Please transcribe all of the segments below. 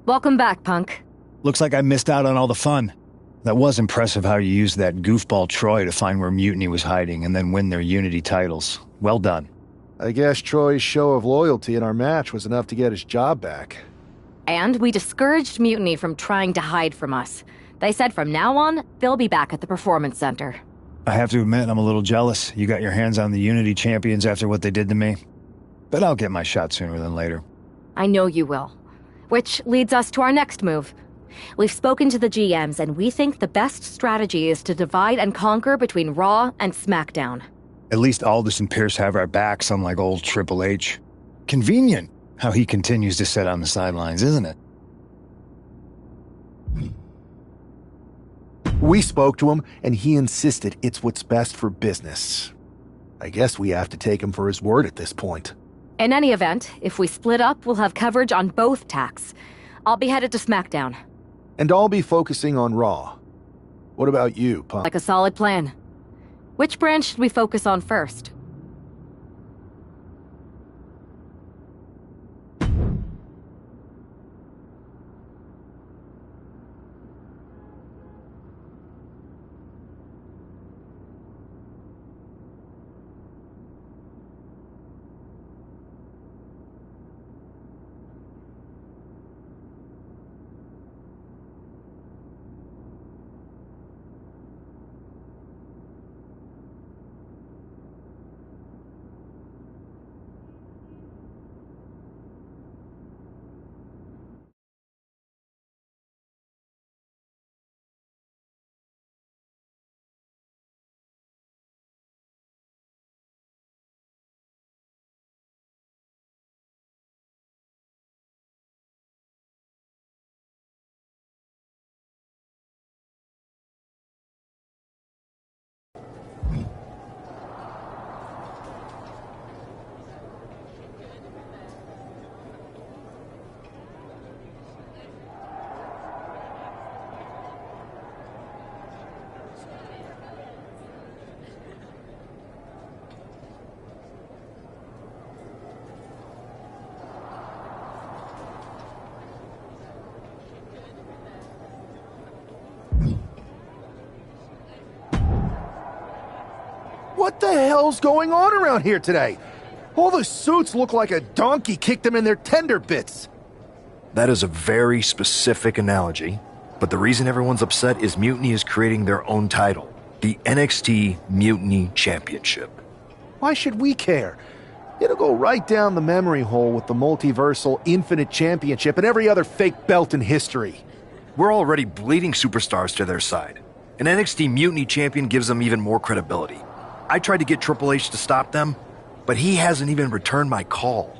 Welcome back, punk. Looks like I missed out on all the fun. That was impressive how you used that goofball Troy to find where Mutiny was hiding and then win their Unity titles. Well done. I guess Troy's show of loyalty in our match was enough to get his job back. And we discouraged Mutiny from trying to hide from us. They said from now on, they'll be back at the Performance Center. I have to admit, I'm a little jealous. You got your hands on the Unity champions after what they did to me. But I'll get my shot sooner than later. I know you will. Which leads us to our next move. We've spoken to the GMs, and we think the best strategy is to divide and conquer between Raw and SmackDown. At least Aldous and Pierce have our backs, unlike old Triple H. Convenient how he continues to sit on the sidelines, isn't it? We spoke to him, and he insisted it's what's best for business. I guess we have to take him for his word at this point. In any event, if we split up, we'll have coverage on both tacks. I'll be headed to SmackDown. And I'll be focusing on Raw. What about you, Punk? Like a solid plan. Which branch should we focus on first? What the hell's going on around here today? All the suits look like a donkey kicked them in their tender bits. That is a very specific analogy, but the reason everyone's upset is Mutiny is creating their own title, the NXT Mutiny Championship. Why should we care? It'll go right down the memory hole with the multiversal Infinite Championship and every other fake belt in history. We're already bleeding superstars to their side. An NXT Mutiny champion gives them even more credibility. I tried to get Triple H to stop them, but he hasn't even returned my call.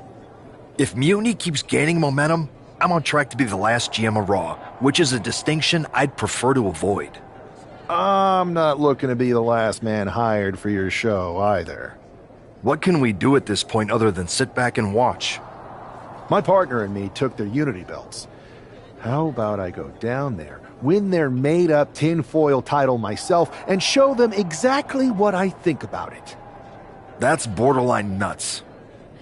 If Mutiny keeps gaining momentum, I'm on track to be the last GM of Raw, which is a distinction I'd prefer to avoid. I'm not looking to be the last man hired for your show either. What can we do at this point other than sit back and watch? My partner and me took their Unity belts. How about I go down there, win their made-up tinfoil title myself, and show them exactly what I think about it? That's borderline nuts.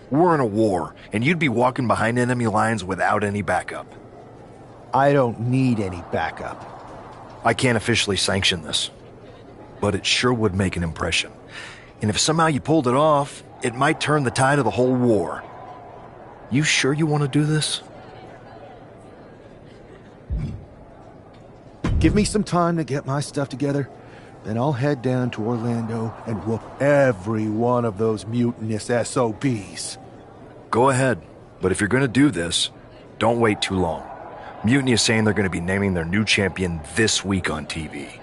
We're in a war, and you'd be walking behind enemy lines without any backup. I don't need any backup. I can't officially sanction this, but it sure would make an impression. And if somehow you pulled it off, it might turn the tide of the whole war. You sure you want to do this? Give me some time to get my stuff together, then I'll head down to Orlando and whoop every one of those mutinous SOBs. Go ahead, but if you're going to do this, don't wait too long. Mutiny is saying they're going to be naming their new champion this week on TV.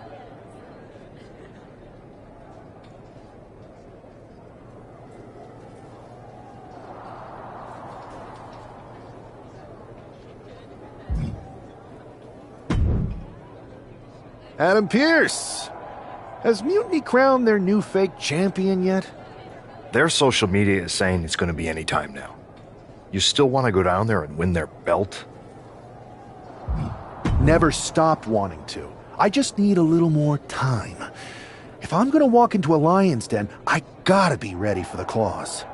Adam Pearce! Has Mutiny crowned their new fake champion yet? Their social media is saying it's going to be any time now. You still want to go down there and win their belt? Never stopped wanting to. I just need a little more time. If I'm gonna walk into a lion's den, I gotta be ready for the claws.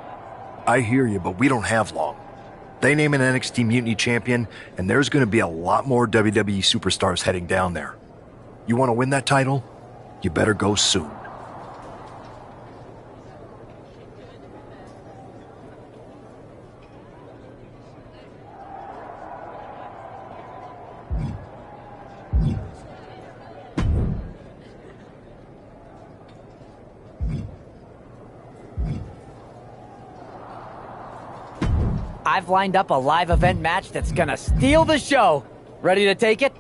I hear you, but we don't have long. They name an NXT Mutiny champion, and there's going to be a lot more WWE superstars heading down there. You want to win that title? You better go soon. I've lined up a live event match that's gonna steal the show. Ready to take it?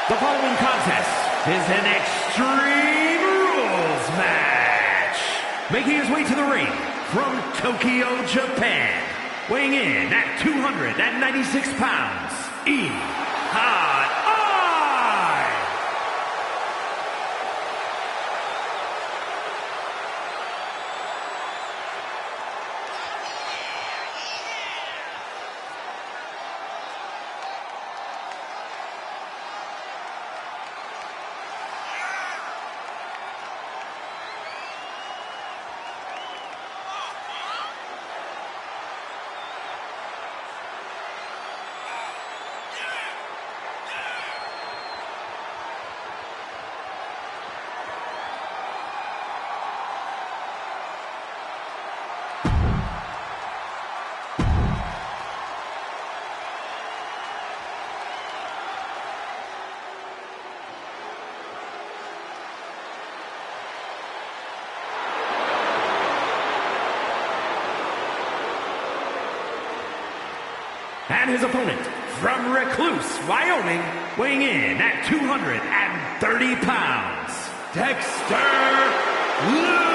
The following contest is an Extreme Rules match. Making his way to the ring from Tokyo, Japan, weighing in at 296 pounds, E-Hot I! And his opponent, from Recluse, Wyoming, weighing in at 230 pounds, Dexter Loomis!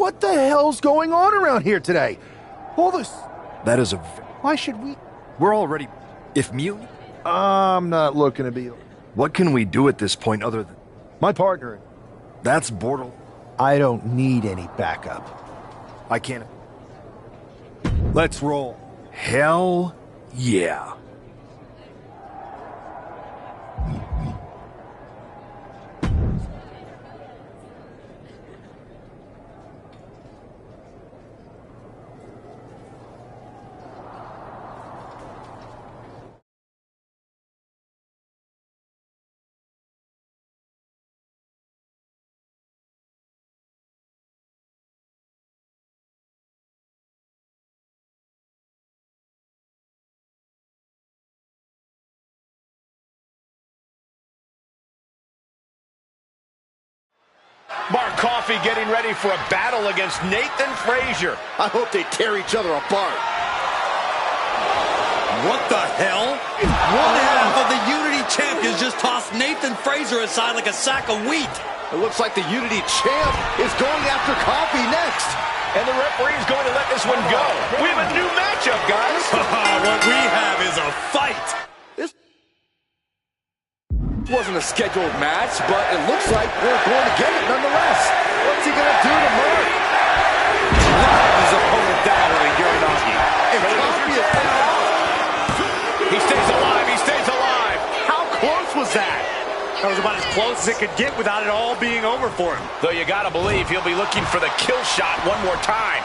What the hell's going on around here today? All this... That is a... Why should we... We're already... If mutiny... I'm not looking to be... What can we do at this point other than... My partner... That's borderline. I don't need any backup. I can't... Let's roll. Hell yeah. Mark Coffey getting ready for a battle against Nathan Frazier. I hope they tear each other apart. What the hell? One half of the Unity champions just tossed Nathan Frazier aside like a sack of wheat. It looks like the Unity champ is going after Coffey next. And the referee is going to let this one go. We have a new matchup, guys. What we have is a fight. This wasn't a scheduled match, but it looks like we're going to get it nonetheless. What's he going to do to Mark? Knocked his opponent down with a Uranagi. And Coffey is out. He stays alive. He stays alive. How close was that? That was about as close as it could get without it all being over for him. Though you got to believe he'll be looking for the kill shot one more time.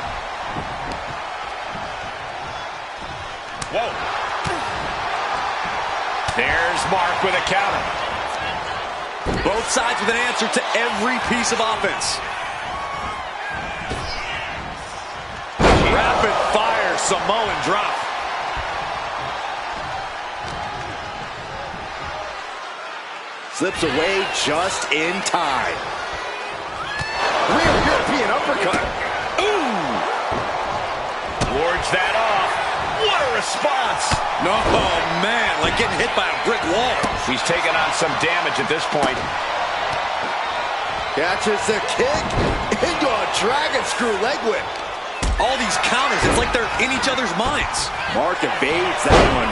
Whoa. There's Mark with a counter. Both sides with an answer to every piece of offense. Rapid fire Samoan drop. Slips away just in time. Real European uppercut. Ooh! Wards that off. What a response! No, man, like getting hit by a brick wall. He's taking on some damage at this point. Catches the kick into a dragon screw leg whip. All these counters, it's like they're in each other's minds. Mark evades that one.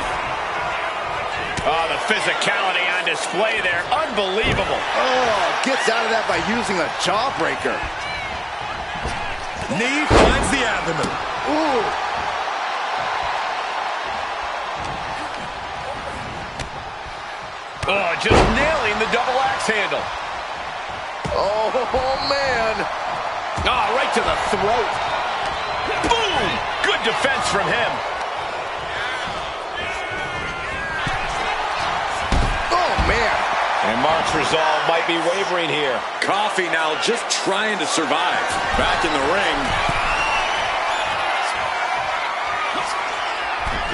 Oh, the physicality on display there. Unbelievable. Oh, gets out of that by using a jawbreaker. Knee finds the abdomen. Ooh. Oh, just nailing the double axe handle. Oh, man. Oh, right to the throat. Boom! Good defense from him. Oh, man. And Mark's resolve might be wavering here. Coffey now just trying to survive. Back in the ring.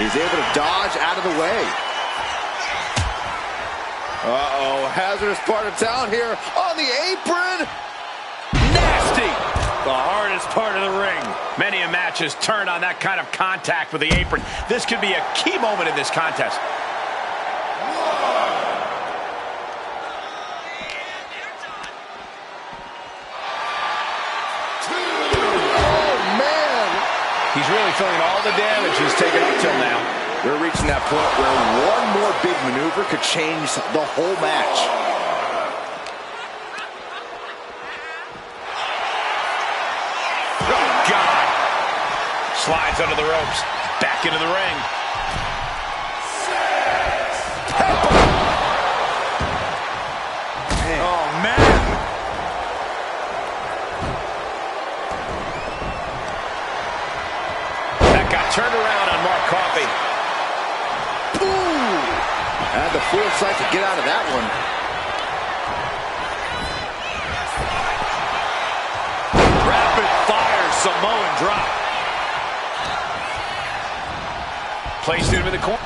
He's able to dodge out of the way. Uh-oh, hazardous part of town here on the apron. Nasty! The hardest part of the ring. Many a match has turned on that kind of contact with the apron. This could be a key moment in this contest. Oh, man! He's really feeling all the damage he's taken up till now. We're reaching that point where one more big maneuver could change the whole match. Oh, God. Slides under the ropes. Back into the ring. Oh, man. That got turned around on Mark Coffey. Ooh. Had the foresight to get out of that one. Rapid fire Samoan drop. Placed him in the corner.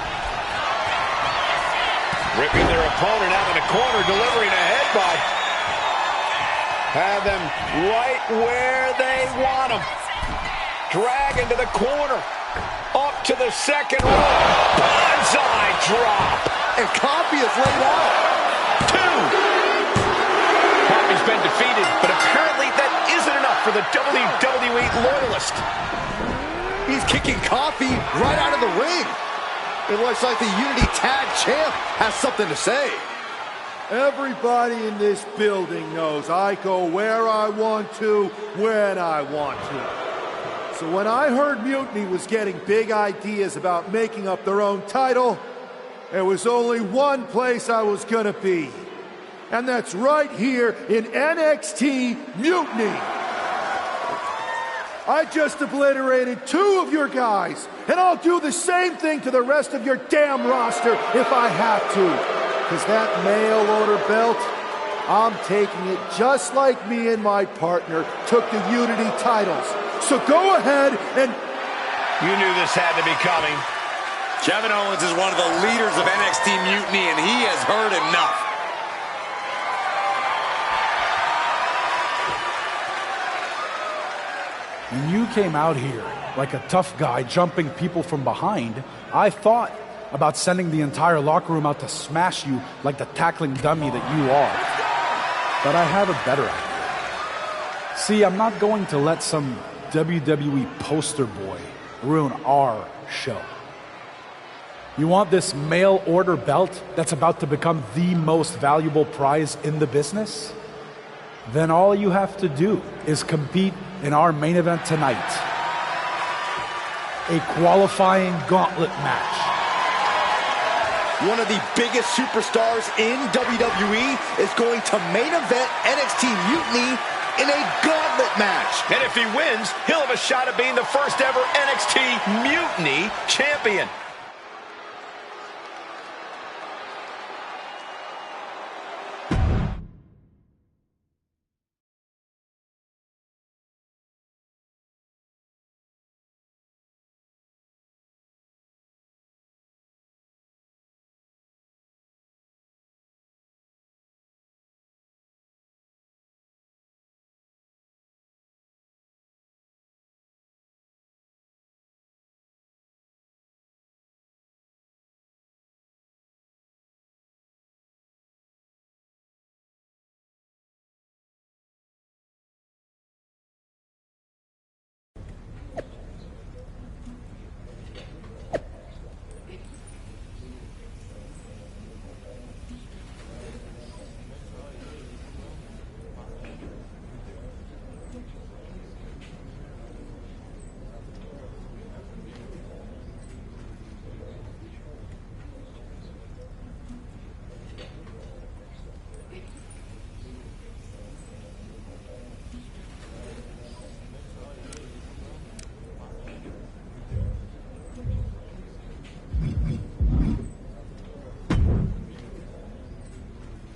Ripping their opponent out in the corner, delivering a headbutt. Have them right where they want them. Drag into the corner. Up to the second rope. Bonsai drop. And Coffey is laid out. 2. Coffey's been defeated, but apparently that isn't enough for with a WWE loyalist. He's kicking coffee right out of the ring. It looks like the Unity Tag Champ has something to say. Everybody in this building knows I go where I want to, when I want to. So when I heard Mutiny was getting big ideas about making up their own title, there was only one place I was gonna be. And that's right here in NXT Mutiny. I just obliterated 2 of your guys, and I'll do the same thing to the rest of your damn roster if I have to. Because that mail order belt, I'm taking it just like me and my partner took the Unity titles. So go ahead and... You knew this had to be coming. Kevin Owens is one of the leaders of NXT Mutiny, and he has heard enough. When you came out here like a tough guy jumping people from behind, I thought about sending the entire locker room out to smash you like the tackling dummy that you are. But I have a better idea. See, I'm not going to let some WWE poster boy ruin our show. You want this mail order belt that's about to become the most valuable prize in the business? Then all you have to do is compete in our main event tonight. A qualifying gauntlet match. One of the biggest superstars in WWE is going to main event NXT Mutiny in a gauntlet match. And if he wins, he'll have a shot at being the first ever NXT Mutiny champion.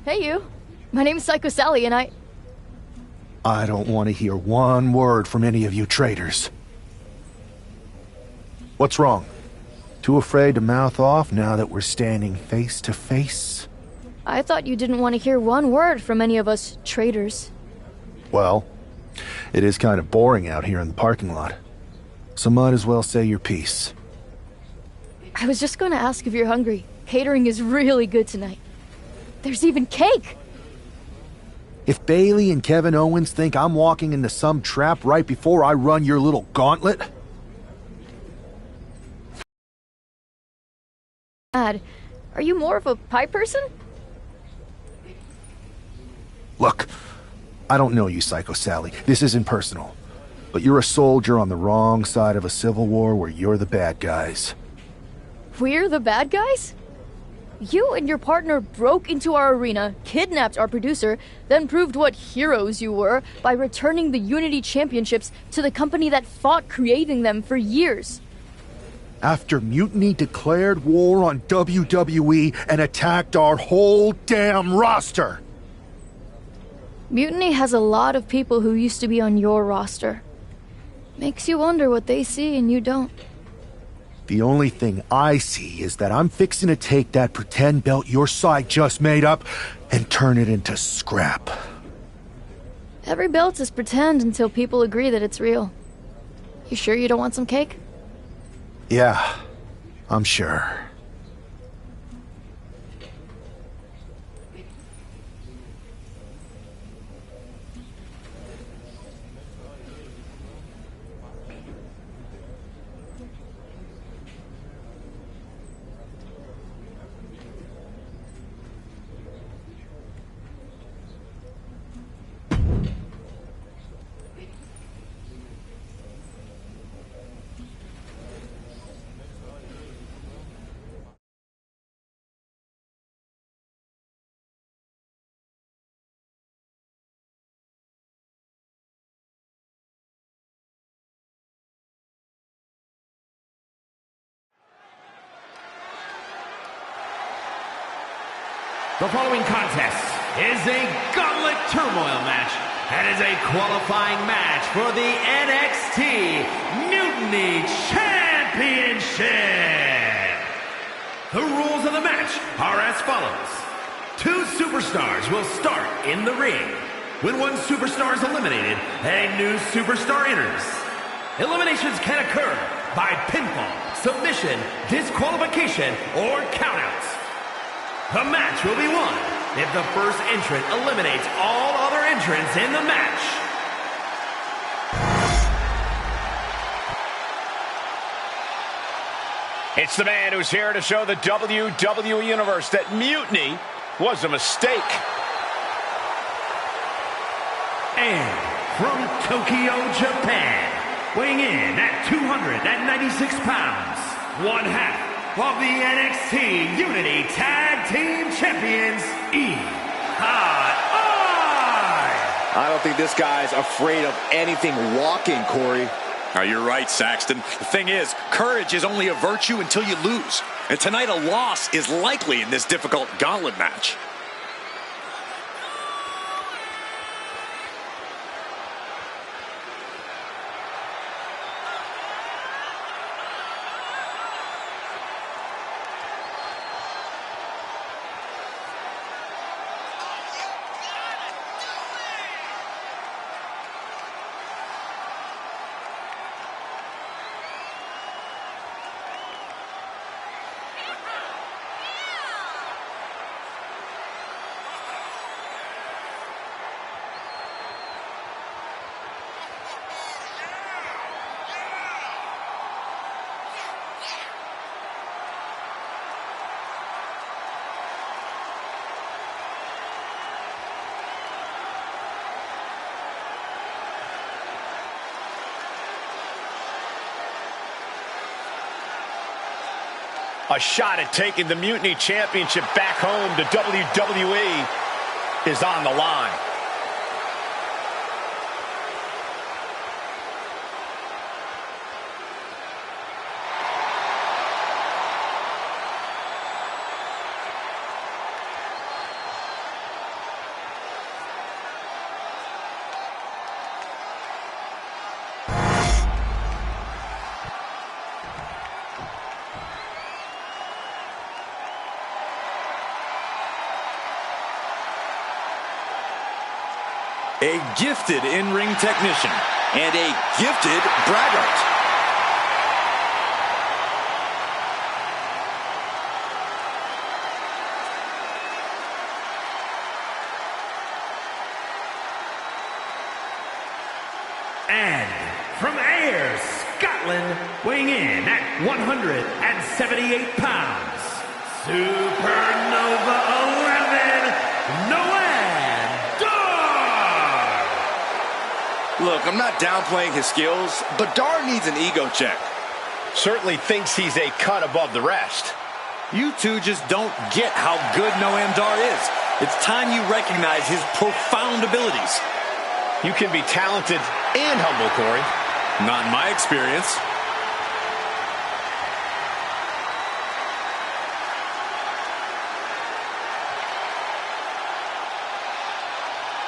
Hey, you. My name's Psycho Sally, and I don't want to hear one word from any of you traitors. What's wrong? Too afraid to mouth off now that we're standing face to face? I thought you didn't want to hear one word from any of us traitors. Well, it is kind of boring out here in the parking lot. So might as well say your piece. I was just going to ask if you're hungry. Catering is really good tonight. There's even cake! If Bailey and Kevin Owens think I'm walking into some trap right before I run your little gauntlet... Dad, are you more of a pie person? Look, I don't know you, Psycho Sally. This isn't personal. But you're a soldier on the wrong side of a civil war where you're the bad guys. We're the bad guys? You and your partner broke into our arena, kidnapped our producer, then proved what heroes you were by returning the Unity Championships to the company that fought creating them for years. After Mutiny declared war on WWE and attacked our whole damn roster. Mutiny has a lot of people who used to be on your roster. Makes you wonder what they see and you don't. The only thing I see is that I'm fixing to take that pretend belt your side just made up and turn it into scrap. Every belt is pretend until people agree that it's real. You sure you don't want some cake? Yeah, I'm sure. The following contest is a gauntlet turmoil match and is a qualifying match for the NXT Mutiny Championship. The rules of the match are as follows. 2 superstars will start in the ring. When one superstar is eliminated, a new superstar enters. Eliminations can occur by pinfall, submission, disqualification, or countouts. The match will be won if the first entrant eliminates all other entrants in the match. It's the man who's here to show the WWE Universe that Mutiny was a mistake. And from Tokyo, Japan, weighing in at 296 pounds, one half of the NXT Unity Tag Team Champions, I don't think this guy's afraid of anything walking, Corey. Oh, you're right, Saxton. The thing is, courage is only a virtue until you lose. And tonight a loss is likely in this difficult gauntlet match. A shot at taking the Mutiny Championship back home to WWE is on the line. A gifted in-ring technician and a gifted braggart. And from Ayr, Scotland, weighing in at 178 pounds, Supernova 11, Noam Dar! Look, I'm not downplaying his skills, but Dar needs an ego check. Certainly thinks he's a cut above the rest. You two just don't get how good Noam Dar is. It's time you recognize his profound abilities. You can be talented and humble, Corey. Not in my experience.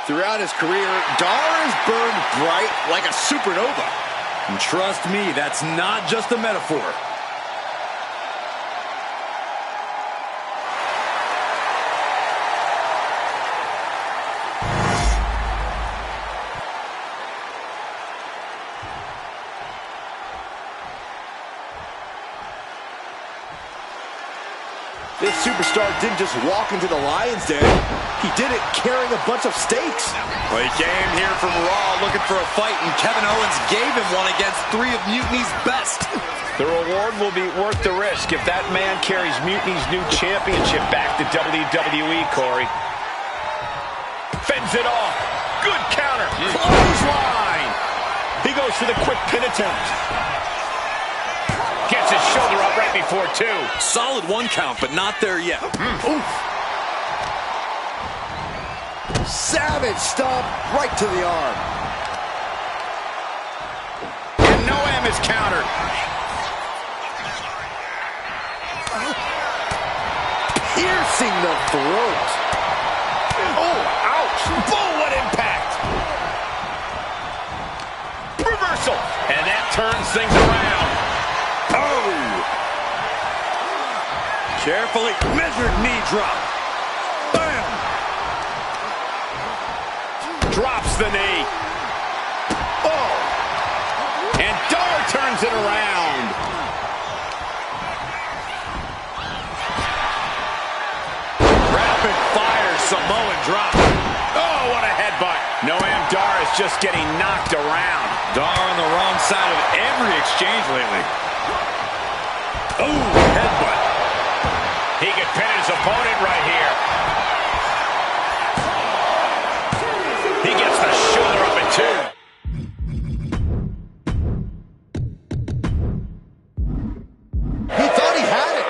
Throughout his career, Dar has burned bright like a supernova. And trust me, that's not just a metaphor. This superstar didn't just walk into the Lion's Den. He did it carrying a bunch of stakes. Well, he came here from Raw looking for a fight, and Kevin Owens gave him one against 3 of Mutiny's best. The reward will be worth the risk if that man carries Mutiny's new championship back to WWE, Corey. Fends it off. Good counter. Clothesline. He goes for the quick pin attempt. Gets his shoulder up right before 2. Solid 1 count, but not there yet. Oof. Savage stomp right to the arm. And Noam is countered. Piercing the throat. turns things around. Oh! Carefully measured knee drop. Bam! Drops the knee. Oh! And Dar turns it around. Rapid fire Samoan drop. Oh, what a headbutt. Noam Dar is just getting knocked around. Dar on the wrong side of every exchange lately. Ooh, headbutt. He could pin his opponent right here. He gets the shoulder up in two. He thought he had it.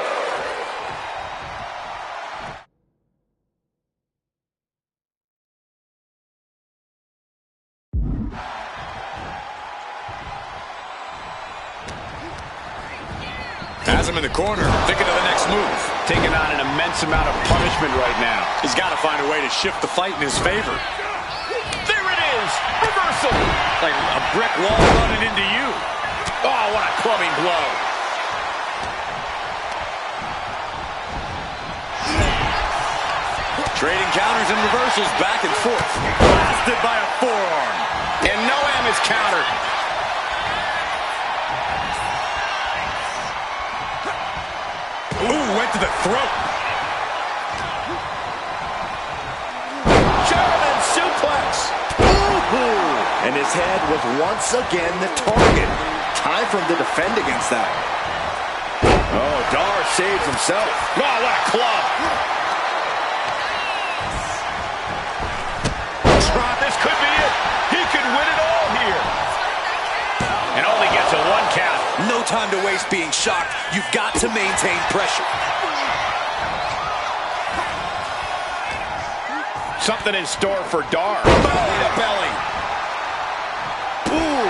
Has him in the corner, thinking of the next move. Taking on an immense amount of punishment right now. He's got to find a way to shift the fight in his favor. There it is! Reversal! Like a brick wall running into you. Oh, what a clubbing blow. Trading counters and reversals back and forth. Blasted by a forearm. And Noam is countered. Ooh, went to the throat. German suplex. Ooh. And his head was once again the target. Time for him to defend against that. Oh, Dar saves himself. Oh, what a club. This could be it. He could win it all here. And only gets a one count. No time to waste being shocked. You've got to maintain pressure. Something in store for Dar. Belly to belly. Ooh.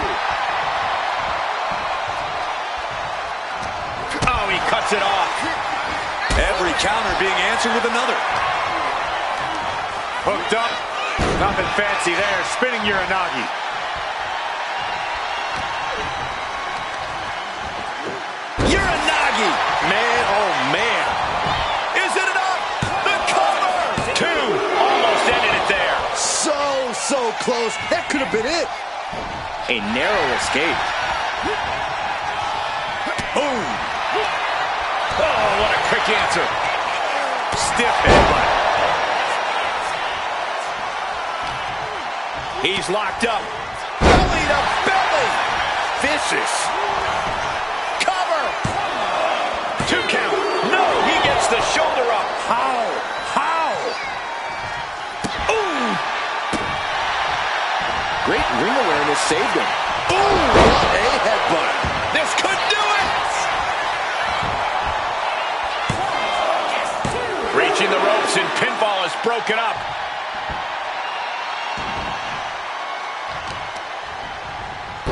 Oh, he cuts it off. Every counter being answered with another. Hooked up. Nothing fancy there. Spinning Uranagi. Uranagi. Man, oh man. Is it enough? The cover. Two. Almost ended it there. So close. That could have been it. A narrow escape. Boom. Oh, what a quick answer. Stiff headbutt. He's locked up. Belly to belly. Vicious. Cover. Two count. No, he gets the shoulder up. How? Ooh. Great ring awareness saved him. Ooh, what a headbutt. This could do it. Reaching the ropes and pinfall is broken up.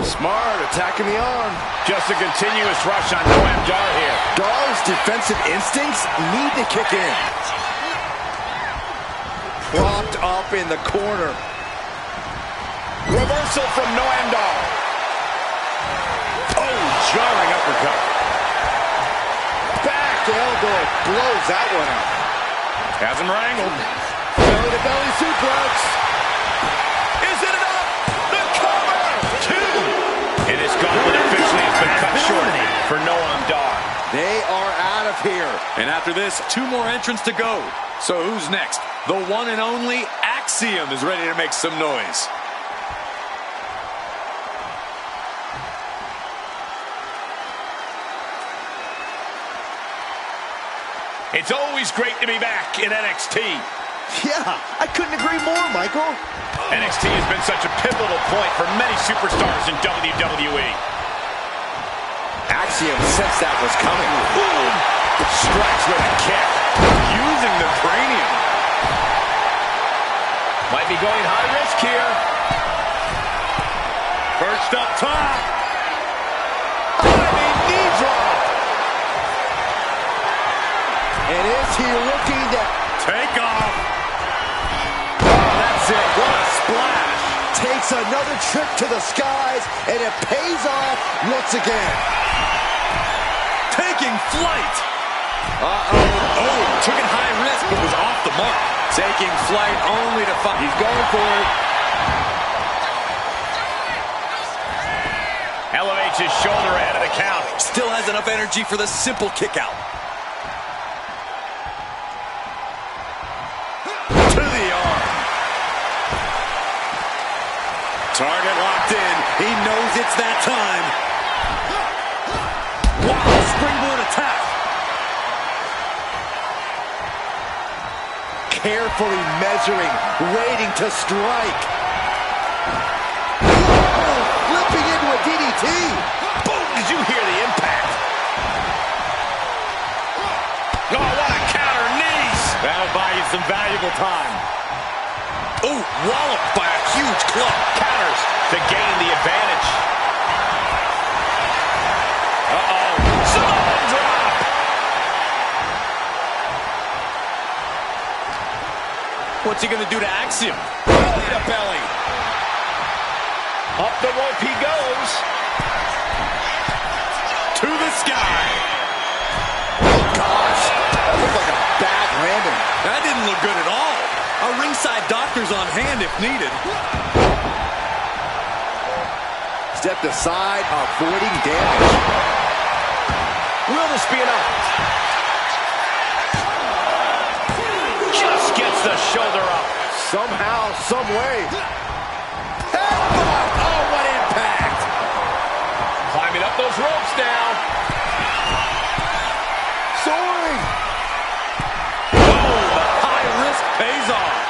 Smart, attacking the arm. Just a continuous rush on Noam Dar here. Dar's defensive instincts need to kick in. Propped up in the corner. Reversal from Noam Dar. Oh, jarring uppercut. Back elbow blows that one out. Has him wrangled. Belly to belly suplex. Is it enough? The cover. Two. And his gauntlet officially has been cut short for Noam Dar. They are out of here. And after this, 2 more entrants to go. So who's next? The one and only Axiom is ready to make some noise. It's always great to be back in NXT. Yeah, I couldn't agree more, Michael. NXT has been such a pivotal point for many superstars in WWE. Axiom sensed that was coming. Boom! Strikes with a kick. Using the cranium. Might be going high risk here. First up top. Diving knee drop. And is he looking to take off? Oh, that's it. What a splash. Takes It's another trip to the skies, and it pays off once again. Taking flight. Oh, took it high risk, but was off the mark. Taking flight only to find. He's going for it. Elevates his shoulder ahead of the count. Still has enough energy for the simple kick out. To the arm. Target locked in. He knows it's that time. Wow, springboard attack. Carefully measuring, waiting to strike. Flipping into a DDT. Boom! Did you hear the impact? Oh, what a counter knees! That'll buy you some valuable time. Oh, walloped by a huge club. Counters to gain the advantage. Uh-oh. Samoan drop! What's he going to do to Axiom? Belly to belly. Up the rope he goes. To the sky. Oh, gosh. That looked like a bad landing. That didn't look good at all. A ringside doctor's on hand if needed. Stepped aside, avoiding damage. Will this be enough? Just gets the shoulder up. Somehow, some way. Headbutt! Oh, what impact! Climbing up those ropes now. Soaring! Oh, the high risk pays off.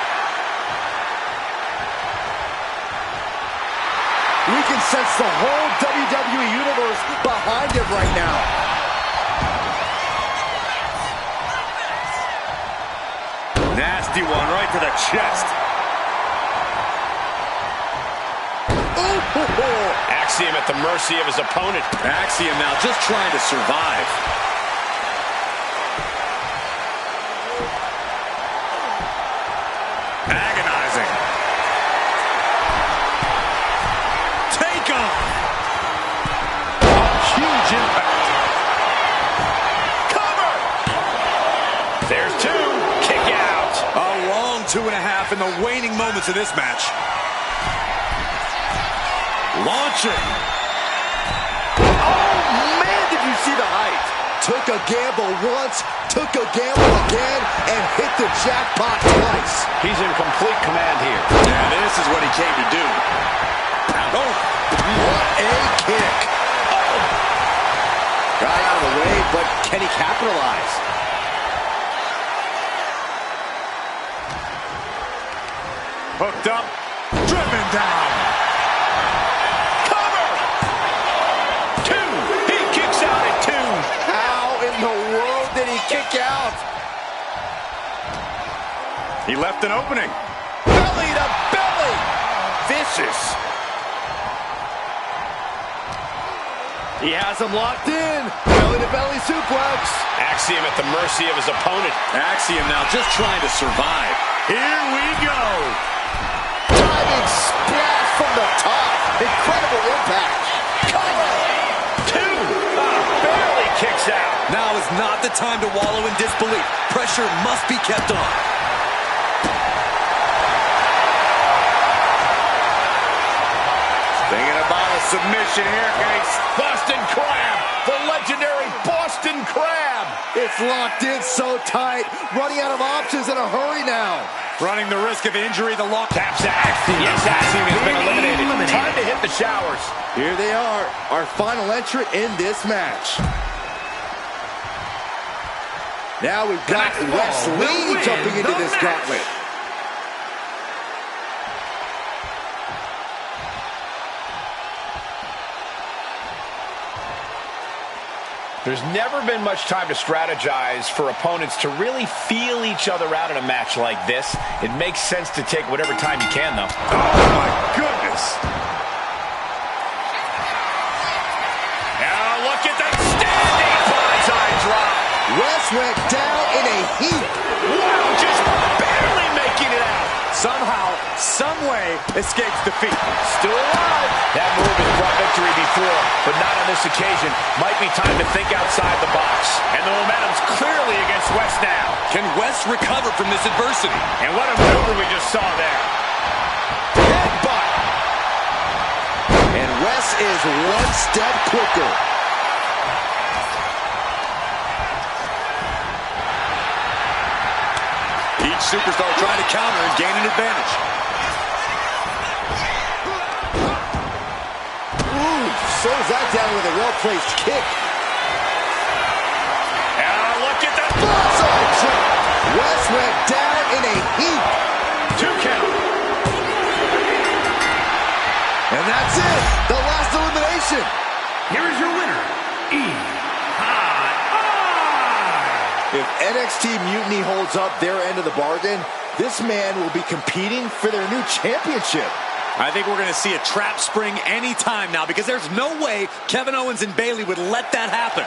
We can sense the whole WWE Universe behind him right now. Nasty one right to the chest. Axiom at the mercy of his opponent. Axiom now just trying to survive. Agonizing. Take off. Huge impact. Cover. There's two. Kick out. A long 2.5 in the waning moments of this match. Launching. Oh, man, did you see the height? Took a gamble once, took a gamble again, and hit the jackpot twice. He's in complete command here. Yeah, this is what he came to do. Oh, what a kick. Oh. Got out of the way, but can he capitalize? hooked up, driven down. Kick out. He left an opening. Belly to belly. Vicious. He has him locked in. Belly to belly suplex. Axiom at the mercy of his opponent. Axiom now just trying to survive. Here we go. Diving splash from the top. Incredible impact. Cover. Two. Barely kicks out. Now is not the time to wallow in disbelief. Pressure must be kept on. Thinking about a submission here, guys. Boston Crab, the legendary Boston Crab. It's locked in so tight. Running out of options in a hurry now. Running the risk of injury, the lock. Taps Axiom. Yes, Axiom has been eliminated. Time to hit the showers. Here they are, our final entrant in this match. Now we've got Wesley jumping into this gauntlet. There's never been much time to strategize for opponents to really feel each other out in a match like this. It makes sense to take whatever time you can, though. Oh, my goodness. Now look at that standing bonsai drop. Wes went down in a heap. Wow, just barely making it out. somehow, someway escapes defeat. Still alive. That move has brought victory before, but not on this occasion. Might be time to think outside the box. And the momentum's clearly against West now. Can West recover from this adversity? And what a maneuver we just saw there. Headbutt. And West is one step quicker. Each superstar trying to counter and gain an advantage. Ooh, slows that down with a well-placed kick. And look at that. Bullseye drop. West went down in a heap. 2 count. And that's it. The last elimination. Here is your winner, If NXT Mutiny holds up their end of the bargain, this man will be competing for their new championship. I think we're going to see a trap spring anytime now because there's no way Kevin Owens and Bayley would let that happen.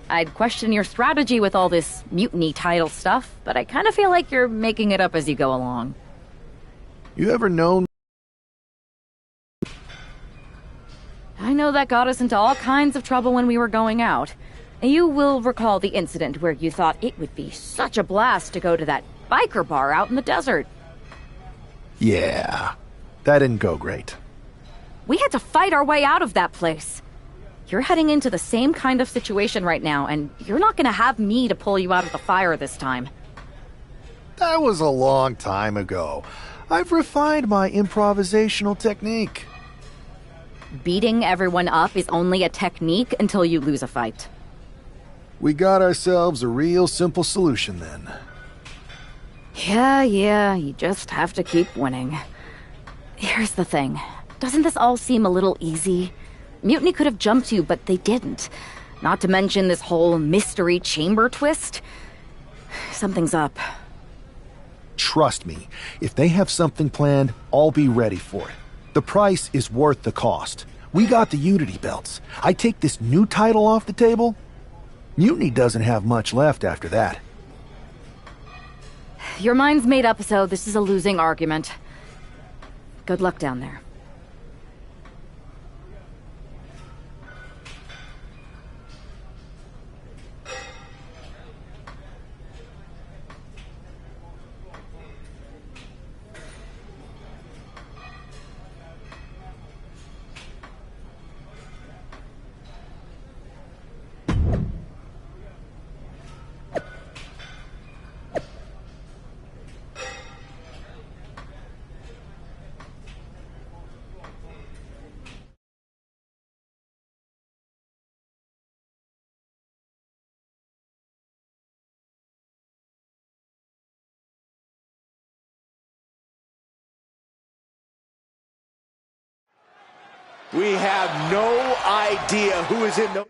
I'd question your strategy with all this mutiny title stuff, but I kind of feel like you're making it up as you go along. You ever known? I know that got us into all kinds of trouble when we were going out. You will recall the incident where you thought it would be such a blast to go to that biker bar out in the desert. Yeah, that didn't go great. We had to fight our way out of that place. You're heading into the same kind of situation right now, and you're not gonna have me to pull you out of the fire this time. That was a long time ago. I've refined my improvisational technique. Beating everyone up is only a technique until you lose a fight. We got ourselves a real simple solution then. Yeah, you just have to keep winning. Here's the thing. Doesn't this all seem a little easy? Mutiny could have jumped you, but they didn't. Not to mention this whole mystery chamber twist. Something's up. Trust me, if they have something planned, I'll be ready for it. The price is worth the cost. We got the Unity belts. I take this new title off the table, Mutiny doesn't have much left after that. Your mind's made up, so this is a losing argument. Good luck down there. We have no idea who is in the...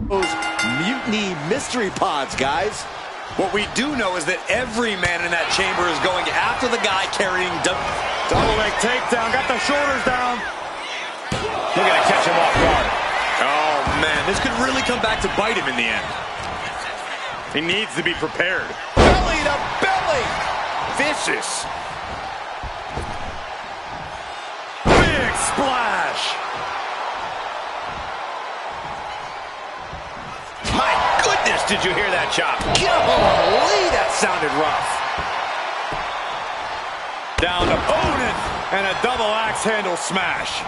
those mutiny mystery pods, guys. What we do know is that every man in that chamber is going after the guy carrying Double leg takedown, got the shoulders down. They're going to catch him off guard. Oh, man, this could really come back to bite him in the end. He needs to be prepared. Belly to belly. Vicious. Big splash. My goodness, did you hear that chop? Golly, that sounded rough. Down opponent and a double axe handle smash.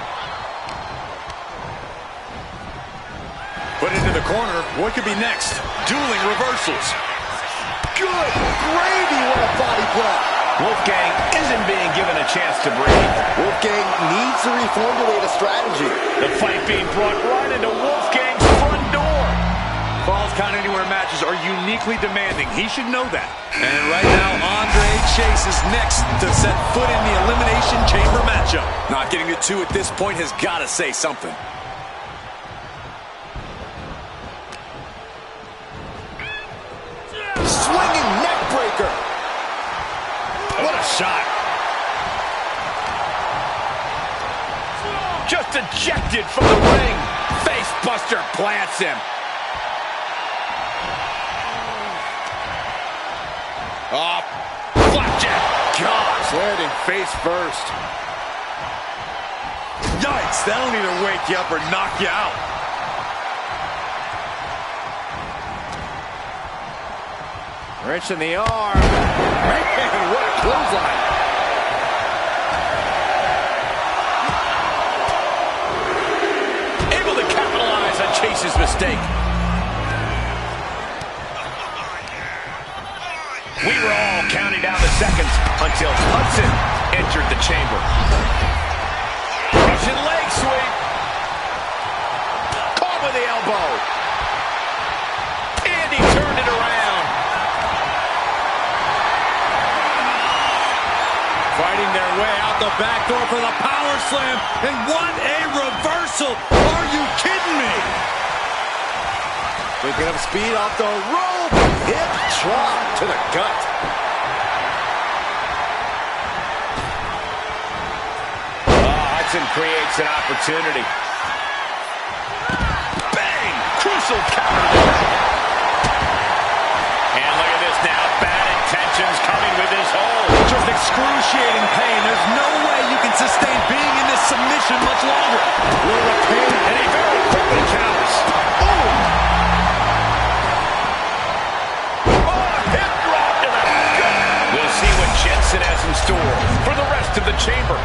Put into the corner. What could be next? Dueling reversals. Good gravy, what a body blow. Wolfgang isn't being given a chance to breathe. Wolfgang needs to reformulate a strategy. The fight being brought right into Wolfgang's front door. Falls Count Anywhere matches are uniquely demanding. He should know that. And right now, Andre Chase is next to set foot in the Elimination Chamber matchup. Not getting to 2 at this point has got to say something. Swinging neck breaker. What a shot. Just ejected from the ring. Face buster plants him. Oh, flapjack. Gosh, landing face first. Yikes, that'll either wake you up or knock you out. Wrench in the arm. Man, what a clothesline. Able to capitalize on Chase's mistake. We were all counting down the seconds until Hudson entered the chamber. Russian leg sweep. Caught with the elbow. And he turned it around. Fighting their way out the back door for the power slam. And what a reversal. Are you kidding me? Picking up speed off the rope. Hip drop to the gut. Jensen creates an opportunity. Bang! Crucial counter there. And look at this now. Bad intentions coming with his hold. Just excruciating pain. There's no way you can sustain being in this submission much longer. Little of pain, and he very quickly counters. Oh! Hip drop to the gut. We'll see what Jensen has in store for the rest of the chamber.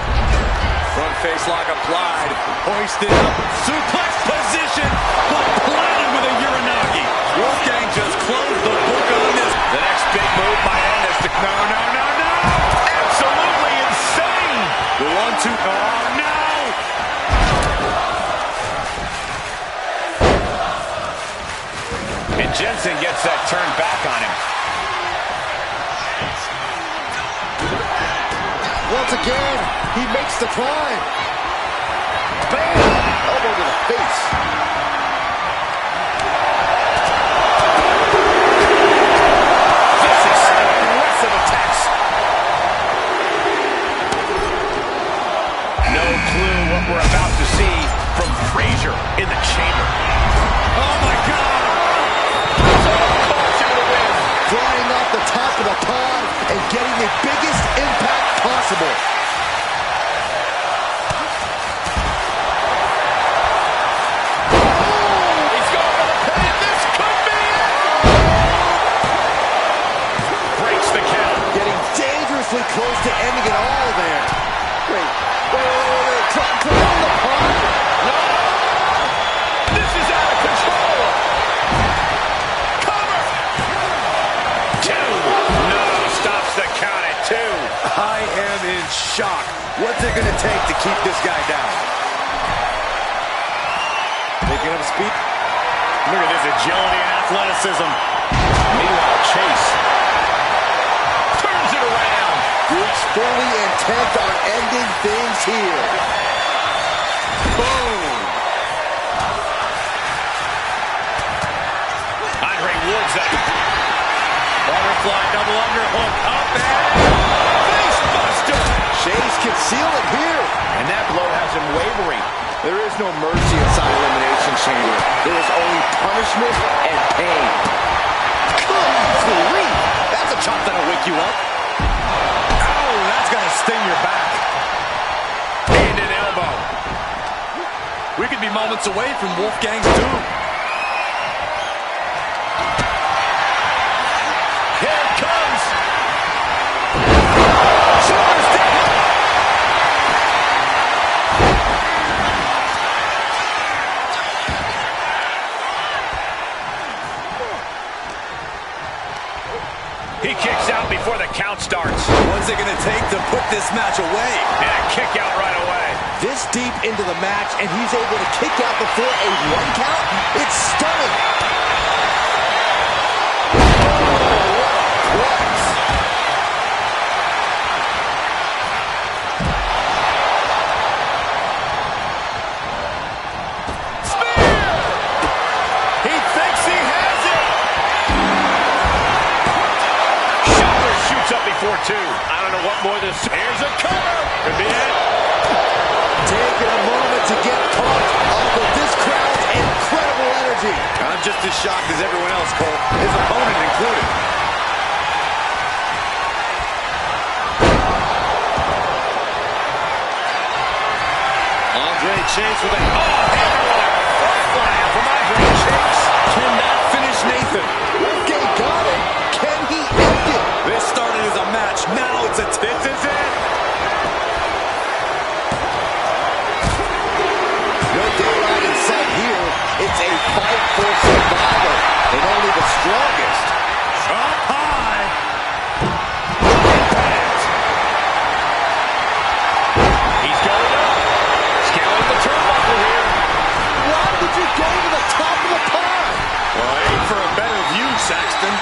Front face lock applied. Hoisted up. Suplex position. But planted with a Uranagi. Wolfgang just closed the book on this. The next big move might end as the... No, no, no, no! Absolutely insane! The 1-2. Oh, no! And Jensen gets that turned back on him. Once again, he makes the climb. Bam! Elbow to the face. Vicious and aggressive attacks. No clue what we're about to see from Frazier in the chamber. Oh, my God! Flying off the top of the pod and getting the biggest impact possible. He's going for the pin. This could be it. Breaks the count. Getting dangerously close to ending it all there. Wait. From the pod? No! This is out of control. Cover. 2. No, stops the count at 2. I am in shock. What's it going to take to keep this guy down? Picking up speed. Look at this agility and athleticism. Meanwhile, Chase turns it around. Duke's fully intent on ending things here. Boom. Andre Woods that butterfly double underhook up and face buster. Chase can seal it here. And that blow has him wavering. There is no mercy inside Elimination Chamber. There is only punishment and pain. Good grief! That's a chop that'll wake you up. Oh, that's going to sting your back. And an elbow. We could be moments away from Wolfgang's doom. Here it comes. Shoulders down. He kicks out before the count starts. What's it going to take to put this match away? And a kick out right away. This deep into the match, and he's able to kick out before a 1 count? It's stunning. Oh, what a clutch. Spear! He thinks he has it. Shoulder shoots up before 2. I don't know what more this. Here's a cover. Could be it. Taking a moment to get pumped off of this crowd's incredible energy. I'm just as shocked as everyone else, Cole. His opponent included. Andre Chase with a front fly from Andre Chase. Can that finish Nathan? Wolfgang got it. Can he end it? This started as a match. Now it's a... This is it. No daylight in sight here. It's a fight for survival, and only the strongest. Up high. He's going up. Scaling the turnbuckle here. Why would you go to the top of the pond? Well, aim for a better view, Saxton.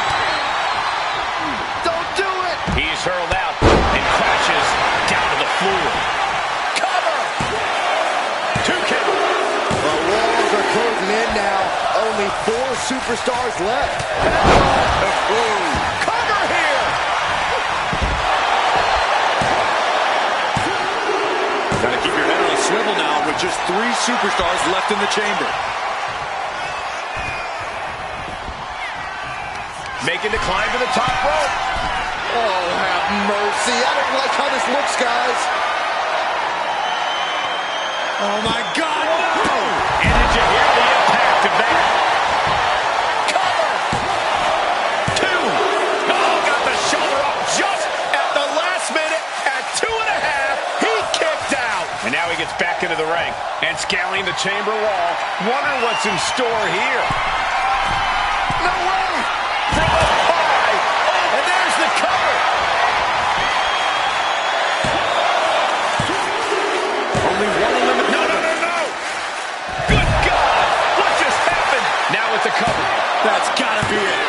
Don't do it! He's hurled out and crashes down to the floor. Cover! 2 count. The walls are closing in now. Only 4 superstars left. Cover here! Gotta keep your head on a swivel just 3 superstars left in the chamber. Making the climb to the top rope. Oh, have mercy. I don't like how this looks, guys. Oh, my God, no! And did you hear the impact of that? Cover! 2. Oh, got the shoulder up just at the last minute at 2.5. He kicked out. And now he gets back into the ring and scaling the chamber wall. Wonder what's in store here. No way! From up high. And there's the cover. Only one elimination. No. Good God. What just happened? Now it's a cover. That's gotta be it.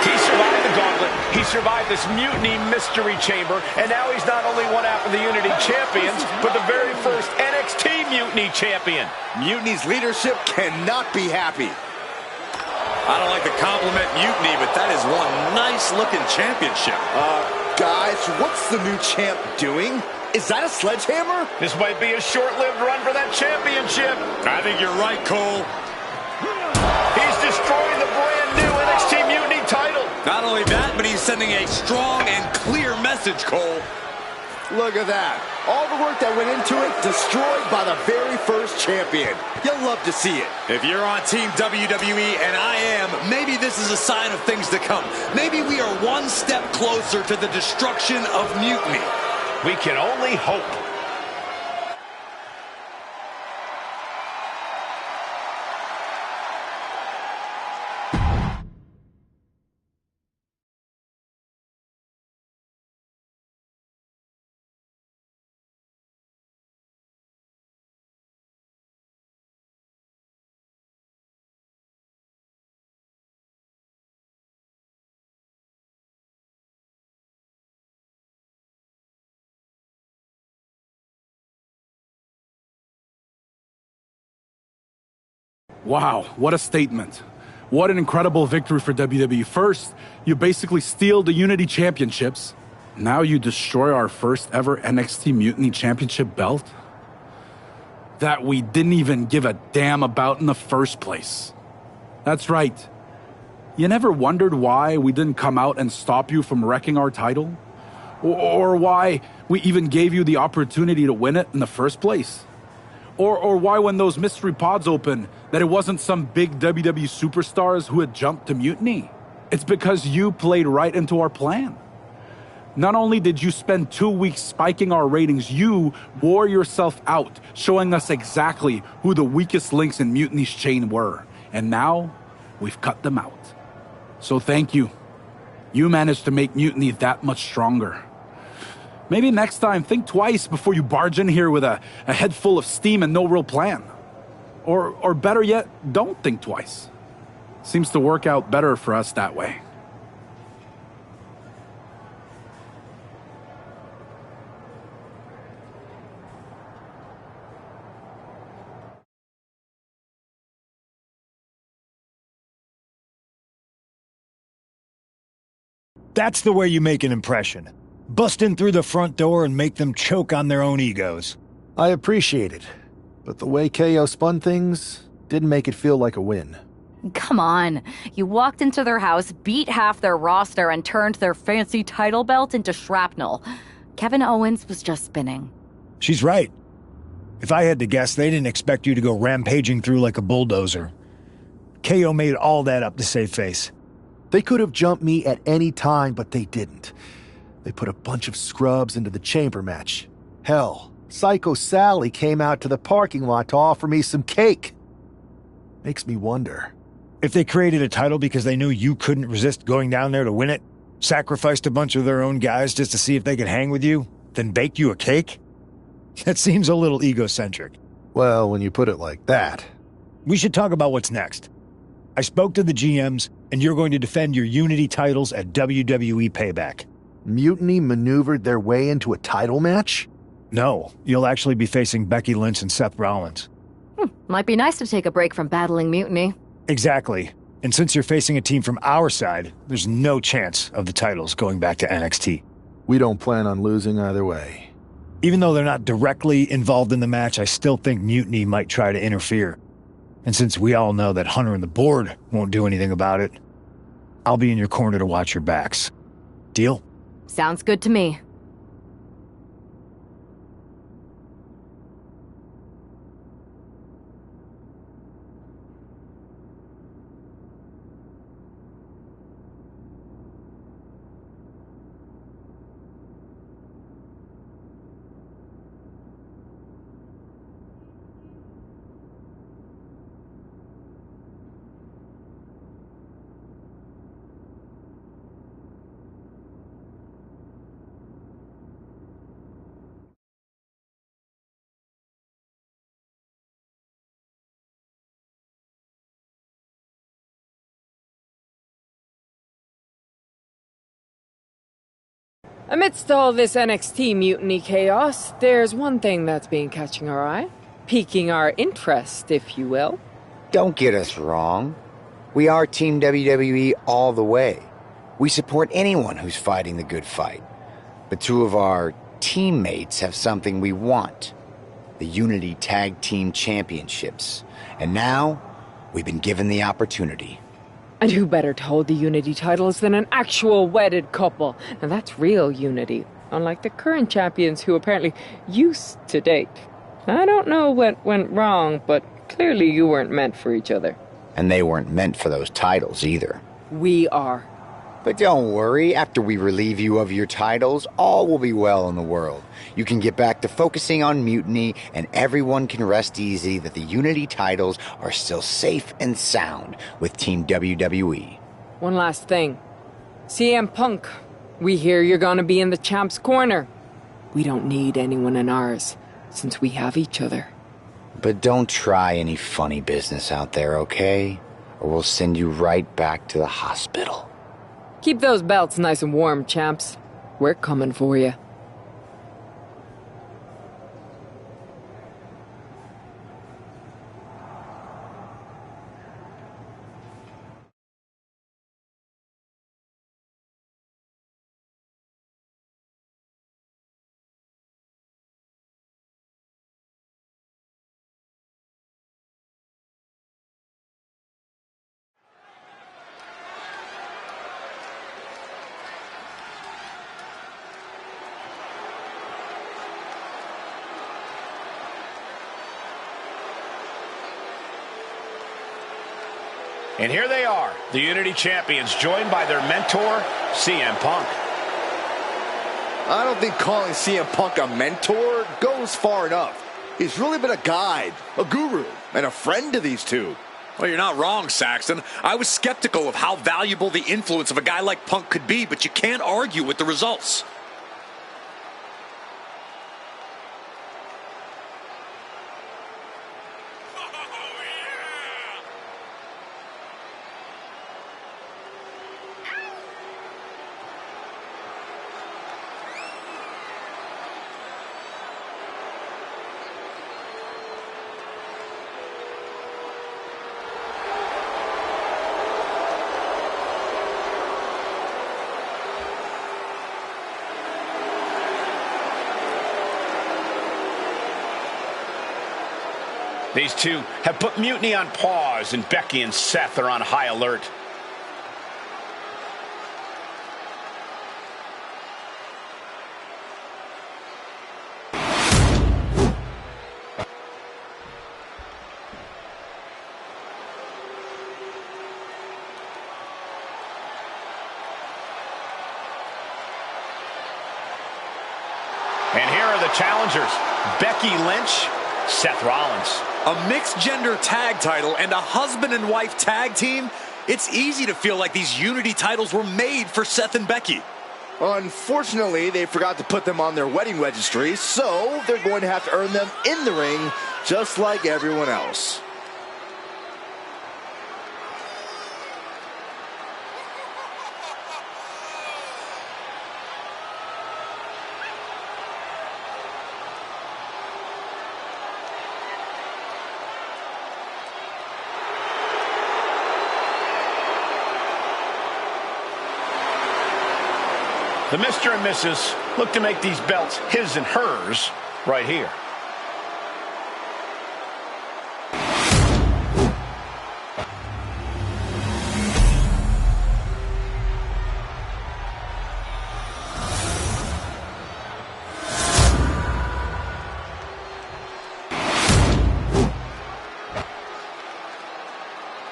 He survived the gauntlet. He survived this Mutiny Mystery Chamber. And now he's not only one half of the Unity Champions, but the very first NXT Mutiny Champion. Mutiny's leadership cannot be happy. I don't like the compliment Mutiny, but that is one nice-looking championship. Guys, what's the new champ doing? Is that a sledgehammer? This might be a short-lived run for that championship. I think you're right, Cole. He's destroying the brand-new NXT Mutiny title. Not only that, but he's sending a strong and clear message, Cole. Look at that. All the work that went into it, destroyed by the very first champion. You'll love to see it. If you're on Team WWE, and I am, maybe this is a sign of things to come. Maybe we are one step closer to the destruction of Mutiny. We can only hope. Wow, what a statement. What an incredible victory for WWE. First, you basically steal the Unity Championships. Now you destroy our first ever NXT Mutiny Championship belt that we didn't even give a damn about in the first place. That's right. You never wondered why we didn't come out and stop you from wrecking our title? Or why we even gave you the opportunity to win it in the first place? Or why when those mystery pods opened, that it wasn't some big WWE superstars who had jumped to Mutiny? It's because you played right into our plan. Not only did you spend 2 weeks spiking our ratings, you wore yourself out, showing us exactly who the weakest links in Mutiny's chain were. And now, we've cut them out. So thank you. You managed to make Mutiny that much stronger. Maybe next time, think twice before you barge in here with a head full of steam and no real plan. Or better yet, don't think twice. Seems to work out better for us that way. That's the way you make an impression. Bust in through the front door and make them choke on their own egos. I appreciate it, but the way KO spun things didn't make it feel like a win. Come on. You walked into their house, beat half their roster, and turned their fancy title belt into shrapnel. Kevin Owens was just spinning. She's right. If I had to guess, they didn't expect you to go rampaging through like a bulldozer. KO made all that up to save face. They could have jumped me at any time, but they didn't. They put a bunch of scrubs into the chamber match. Hell, Psycho Sally came out to the parking lot to offer me some cake. Makes me wonder. If they created a title because they knew you couldn't resist going down there to win it, sacrificed a bunch of their own guys just to see if they could hang with you, then baked you a cake? That seems a little egocentric. Well, when you put it like that. We should talk about what's next. I spoke to the GMs, and you're going to defend your Unity titles at WWE Payback. Mutiny maneuvered their way into a title match? No, you'll actually be facing Becky Lynch and Seth Rollins. Might be nice to take a break from battling Mutiny. Exactly. And since you're facing a team from our side, there's no chance of the titles going back to NXT. We don't plan on losing either way. Even though they're not directly involved in the match, I still think Mutiny might try to interfere. And since we all know that Hunter and the board won't do anything about it, I'll be in your corner to watch your backs. Deal? Sounds good to me. Amidst all this NXT mutiny chaos, there's one thing that's been catching our eye. Piquing our interest, if you will. Don't get us wrong. We are Team WWE all the way. We support anyone who's fighting the good fight. But two of our teammates have something we want. The Unity Tag Team Championships. And now, we've been given the opportunity. And who better to hold the Unity titles than an actual wedded couple? Now that's real unity, unlike the current champions who apparently used to date. I don't know what went wrong, but clearly you weren't meant for each other. And they weren't meant for those titles either. We are. But don't worry, after we relieve you of your titles, all will be well in the world. You can get back to focusing on Mutiny, and everyone can rest easy that the Unity titles are still safe and sound with Team WWE. One last thing. CM Punk, we hear you're gonna be in the champ's corner. We don't need anyone in ours, since we have each other. But don't try any funny business out there, okay? Or we'll send you right back to the hospital. Keep those belts nice and warm, champs. We're coming for you. And here they are, the Unity Champions, joined by their mentor, CM Punk. I don't think calling CM Punk a mentor goes far enough. He's really been a guide, a guru, and a friend to these two. Well, you're not wrong, Saxton. I was skeptical of how valuable the influence of a guy like Punk could be, but you can't argue with the results. These two have put Mutiny on pause, and Becky and Seth are on high alert. And here are the challengers, Becky Lynch, Seth Rollins. A mixed-gender tag title and a husband and wife tag team? It's easy to feel like these Unity titles were made for Seth and Becky. Unfortunately, they forgot to put them on their wedding registry, so they're going to have to earn them in the ring, just like everyone else. The Mr. and Mrs. look to make these belts his and hers right here.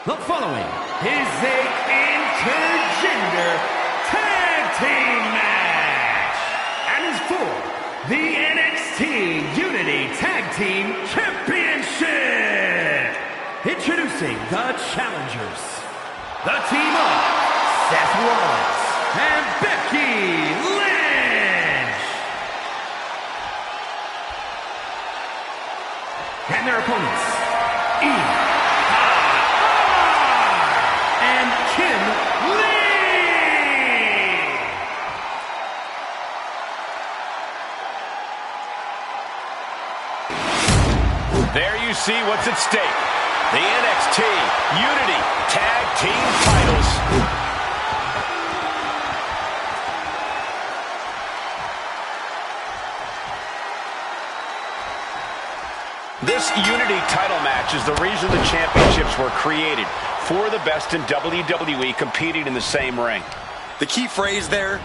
The following is a intergender tag team match and is for the NXT Unity Tag Team Championship. Introducing the challengers, the team of Seth Rollins and Becky Lynch. And their opponents, Chun-Li! There you see what's at stake. The NXT Unity Tag Team titles. This Unity title match is the reason the championships were created. For the best in WWE competing in the same ring. The key phrase there,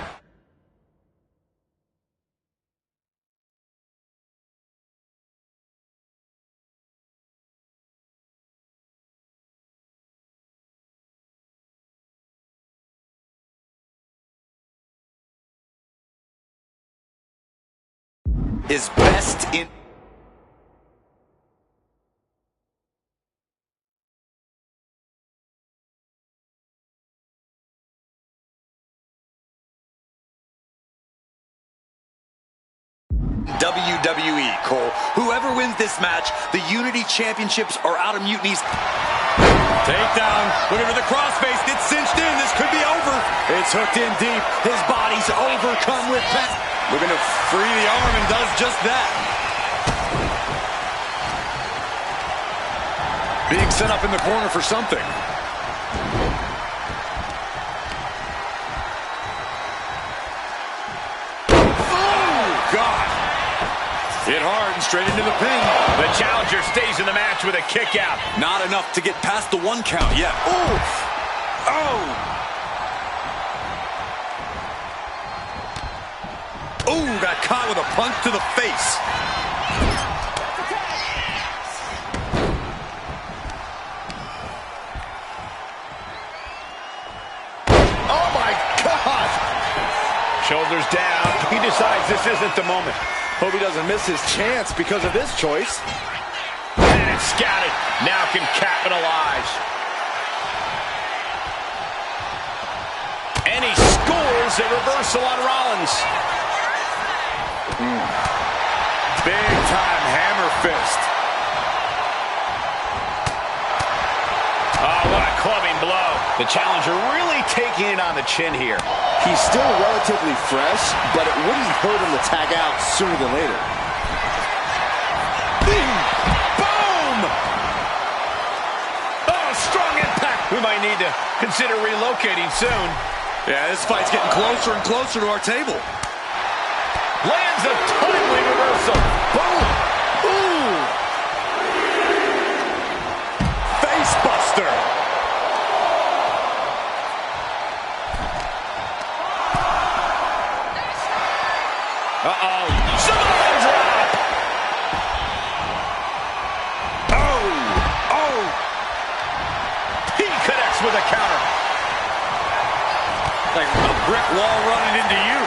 is best in... WWE, Cole. Whoever wins this match, the Unity Championships are out of Mutiny's... Takedown. Looking for the crossface. Gets cinched in. This could be over. It's hooked in deep. His body's overcome with pain. Looking to free the arm and does just that. Being set up in the corner for something. Hit hard and straight into the pin. The challenger stays in the match with a kick out. Not enough to get past the 1 count yet. Ooh! Oh! Ooh, got caught with a punch to the face. Oh my God! Shoulders down. He decides this isn't the moment. Hope he doesn't miss his chance because of this choice. And it's scouted. Now can capitalize. And he scores a reversal on Rollins. Big time hammer fist. Oh, what a clubbing blow. The challenger really taking it on the chin here. He's still relatively fresh, but it wouldn't hurt him to tag out sooner than later. Boom! Oh, strong impact. We might need to consider relocating soon. Yeah, this fight's getting closer and closer to our table. Lands a timely reversal. Boom! Ooh! Face buster. Uh-oh. Samoan drop! Oh! Oh! He connects with a counter. Like a brick wall running into you.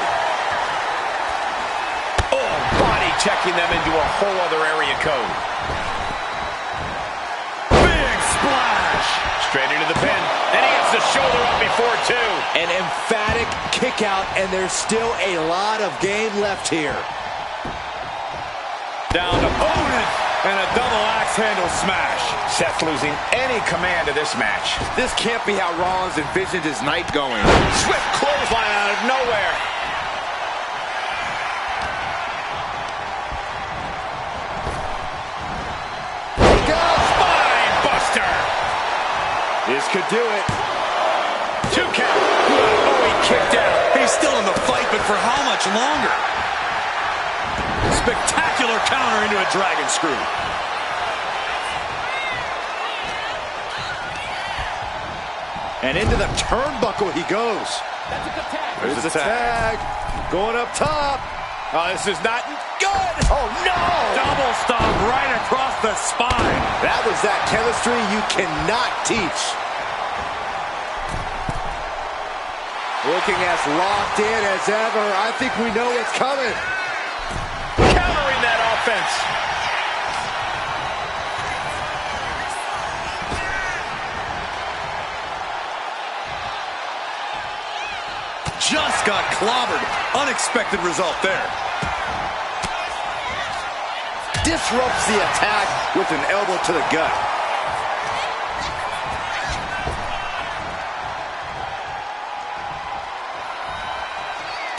Oh, body checking them into a whole other area code. Big splash! Straight into the pin. And he gets the shoulder up before two. An emphatic kick out, and there's still a lot of game left here. Down to opponent, and a double axe handle smash. Seth losing any command of this match. This can't be how Rollins envisioned his night going. Swift clothesline out of nowhere. Spine buster. This could do it. 2 count. Oh, he kicked out. He's still in the fight, but for how much longer? spectacular counter into a dragon screw. And into the turnbuckle he goes. There's the tag. Going up top. Oh, this is not good. Oh, no. Double stomp right across the spine. That was that chemistry you cannot teach. Looking as locked in as ever. I think we know what's coming. Countering that offense. Just got clobbered. Unexpected result there. Disrupts the attack with an elbow to the gut.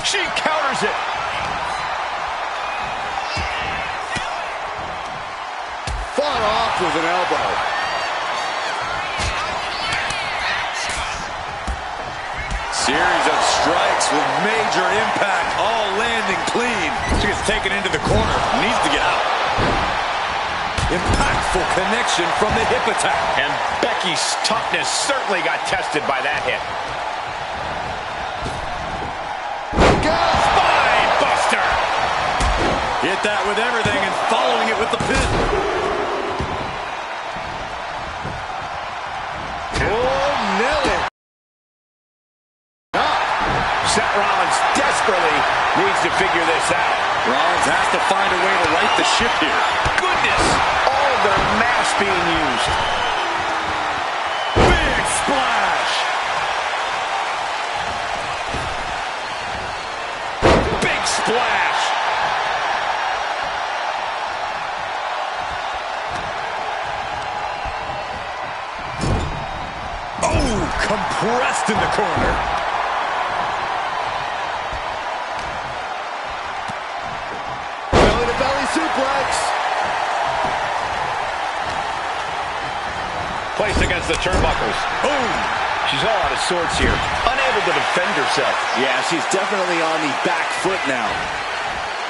She counters it. Fought off with an elbow. Series of strikes with major impact, all landing clean. She gets taken into the corner, needs to get out. Impactful connection from the hip attack. And Becky's toughness certainly got tested by that hit. Spine buster! Hit that with everything and following it with the pin. Oh, nailed it. Seth Rollins desperately needs to figure this out. Rollins has to find a way to right the ship here. Goodness! All their mass being used. Big splash! Big splash! Oh, compressed in the corner. Suplex. Placed against the turnbuckles. Boom. She's all out of sorts here. Unable to defend herself. Yeah, she's definitely on the back foot now.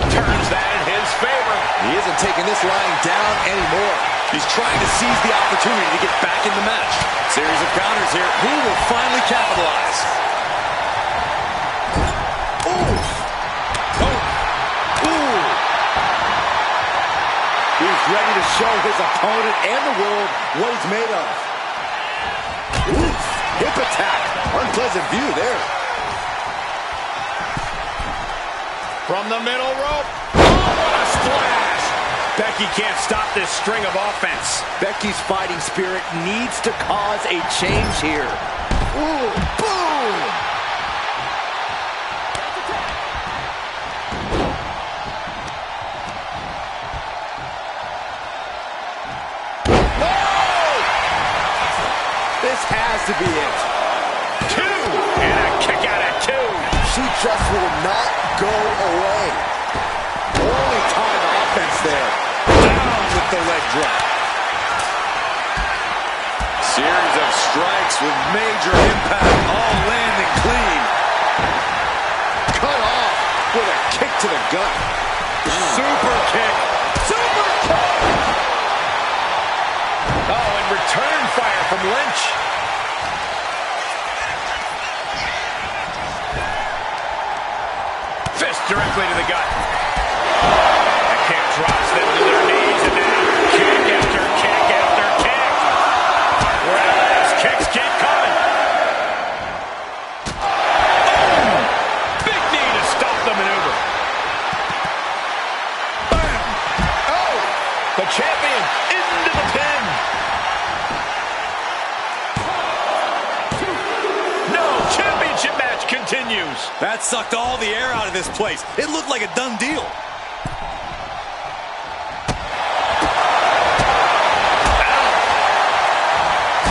Turns that in his favor. He isn't taking this lying down anymore. He's trying to seize the opportunity to get back in the match. Series of counters here. Who will finally capitalize? Ooh. He's ready to show his opponent and the world what he's made of. Oof, hip attack. Unpleasant view there. From the middle rope. Oh, what a splash. Becky can't stop this string of offense. Becky's fighting spirit needs to cause a change here. Ooh, boom. This has to be it. 2, and a kick out at 2. She just will not go away. Only time offense there. Down with the leg drop. Series of strikes with major impact, all landing clean. Cut off with a kick to the gut. Super kick. Super kick. Oh, and return fire from Lynch. Fist directly to the gut. The kick drops them to their knees, and now kick after kick after kick. Whereas kicks keep coming. Boom! Big knee to stop the maneuver. Bam! Oh! The champion into the pin. Championship match continues. That sucked all the air out of this place. It looked like a done deal.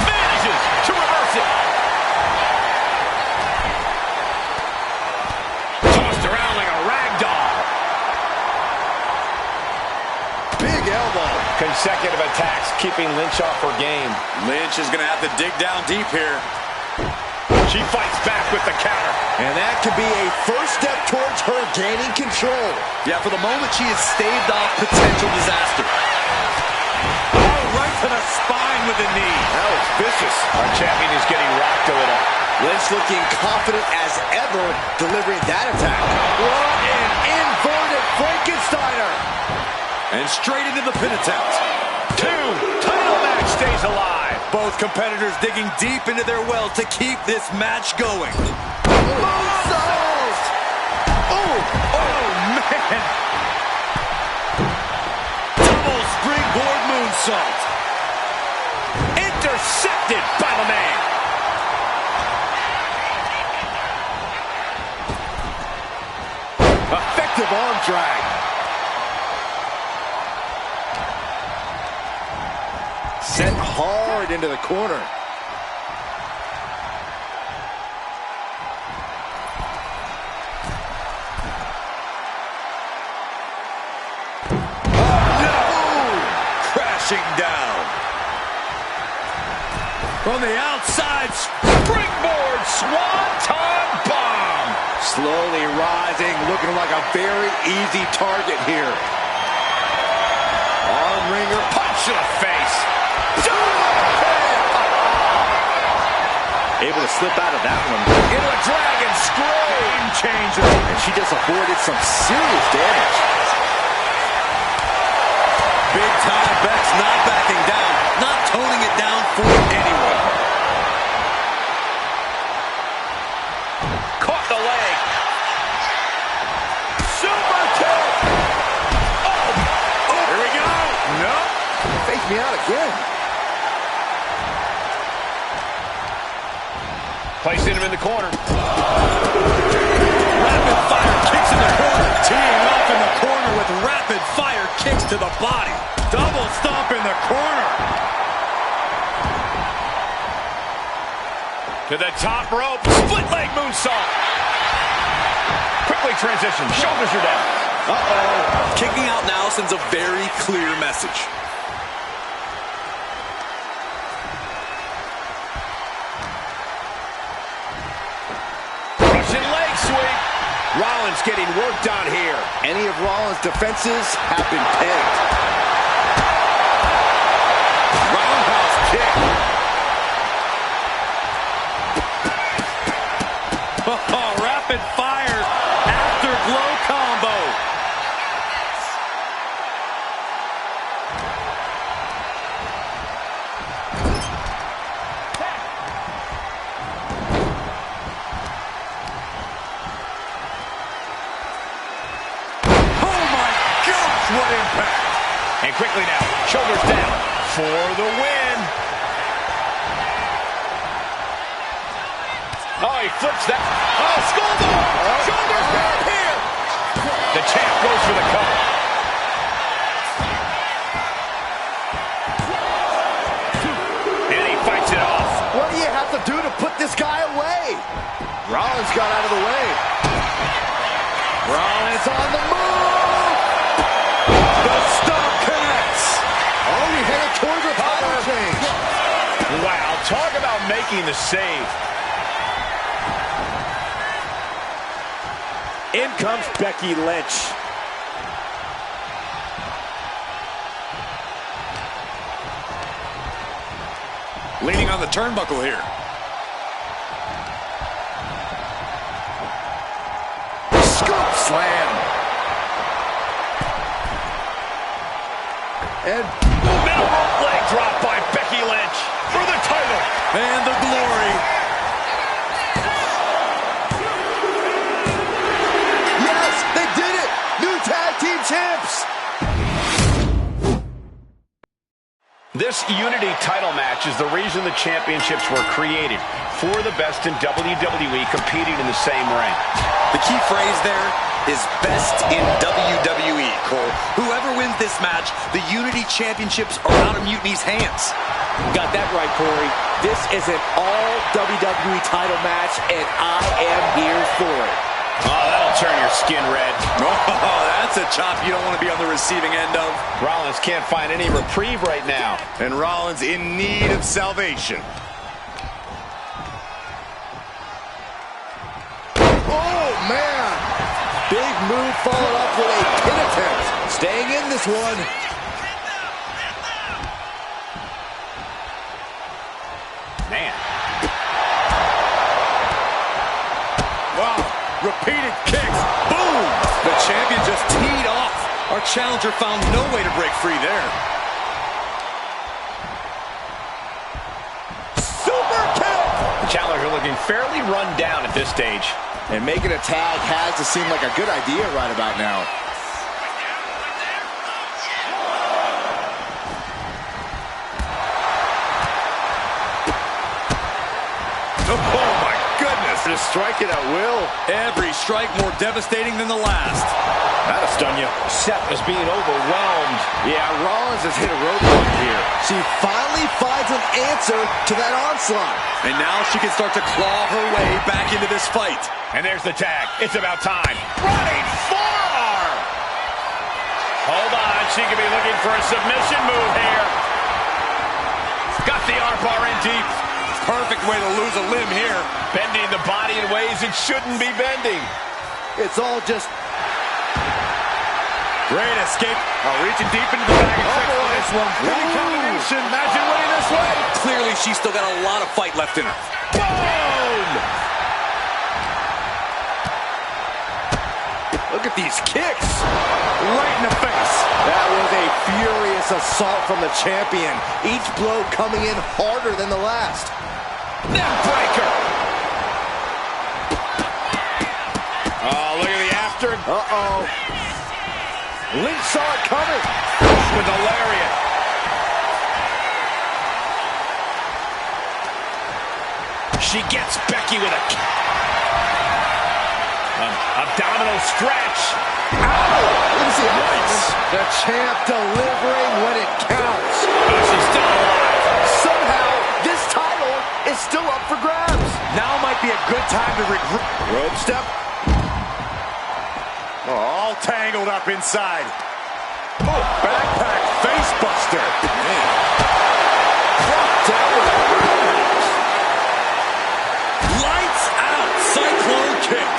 Manages to reverse it. Tossed around like a rag doll. Big elbow. Consecutive attacks keeping Lynch off her game. Lynch is going to have to dig down deep here. She fights back with the counter. And that could be a first step towards her gaining control. Yeah, for the moment, she has staved off potential disaster. Oh, right to the spine with a knee. That was vicious. Our champion is getting rocked a little. Lynch looking confident as ever, delivering that attack. What an inverted Frankensteiner! And straight into the pin attempt. 2, title match stays alive. Both competitors digging deep into their well to keep this match going. Moonsault! Oh, man. Double springboard moonsault. Intercepted by the man. Effective arm drag. Sent hard into the corner. Crashing down. From the outside, Springboard swanton bomb. Slowly rising, looking like a very easy target here. Arm wringer, Punch to the face. able to slip out of that one. Into a dragon screw. Game changer. And she just avoided some serious damage. Big time Bex not backing down, not toning it down for anyone. Caught the leg. Super kick. Oh, here we go. Nope. Faked me out again. Placing him in the corner. Rapid fire kicks in the corner. Teeing off in the corner with rapid fire kicks to the body. Double stomp in the corner. To the top rope. Split leg moonsault. Quickly transition. Shoulders are down. Uh-oh. Kicking out now sends a very clear message. Russian leg sweep. Rollins getting worked on here. Any of Rollins' defenses have been pegged. Roundhouse kick. Oh, rapid fire afterglow combo. What impact. And quickly now, shoulders down for the win. Oh, he flips that. Oh, skullball. Shoulders down here. The champ goes for the cover. And he fights it off. What do you have to do to put this guy away? Rollins got out of the way. Rollins on the move. The stomp connects. Already headed towards the title change. Wow, talk about making the save. In comes Becky Lynch. Leaning on the turnbuckle here. Scoop slam. And middle rope leg drop by Becky Lynch for the title. And the glory. yes, they did it. New tag team champs. This Unity title match is the reason the championships were created. For the best in WWE competing in the same ring. The key phrase there is best in WWE, Cole. Whoever wins this match, the Unity Championships are out of Mutiny's hands. Got that right, Corey. This is an all WWE title match, and I am here for it. Oh, that'll turn your skin red. Oh, that's a chop you don't want to be on the receiving end of. Rollins can't find any reprieve right now. And Rollins in need of salvation. Oh, man. Big move followed up with a pin attempt. Staying in this one. Man. Wow. Repeated kicks. Boom! The champion just teed off. Our challenger found no way to break free there. Super kick! The challenger looking fairly run down at this stage. And making a tag has to seem like a good idea right about now. Oh my goodness! Just strike it at will. Every strike more devastating than the last. That'll stun you. Seth is being overwhelmed. Yeah, Rollins has hit a roadblock here. She finally finds an answer to that onslaught. And now she can start to claw her way back into this fight. And there's the tag. It's about time. Running forearm! Hold on. She could be looking for a submission move here. Got the armbar in deep. Perfect way to lose a limb here. Bending the body in ways it shouldn't be bending. It's all just... Great escape. Reaching deep into the bag and this one. Winning combination. Imagine winning this way. Clearly, she's still got a lot of fight left in her. Boom! Look at these kicks. Right in the face. That was a furious assault from the champion. Each blow coming in harder than the last. Neck breaker. Oh, look at the after. Uh-oh. Lynch saw it coming. With the lariat. She gets Becky with a abdominal stretch. Ow! The champ delivering when it counts. She's still alive. Somehow, this title is still up for grabs. Now might be a good time to regroup. Rope step. Oh, all tangled up inside. Oh, backpack face buster. Lights out. Cyclone kick.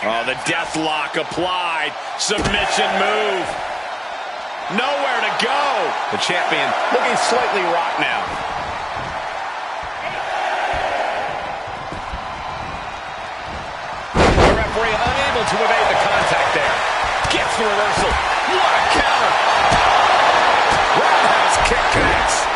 Oh, the death lock applied. Submission move. Nowhere to go. The champion looking slightly rocked now. The referee unable to evade the contact there. Gets the reversal. What a counter. Roundhouse kick connects.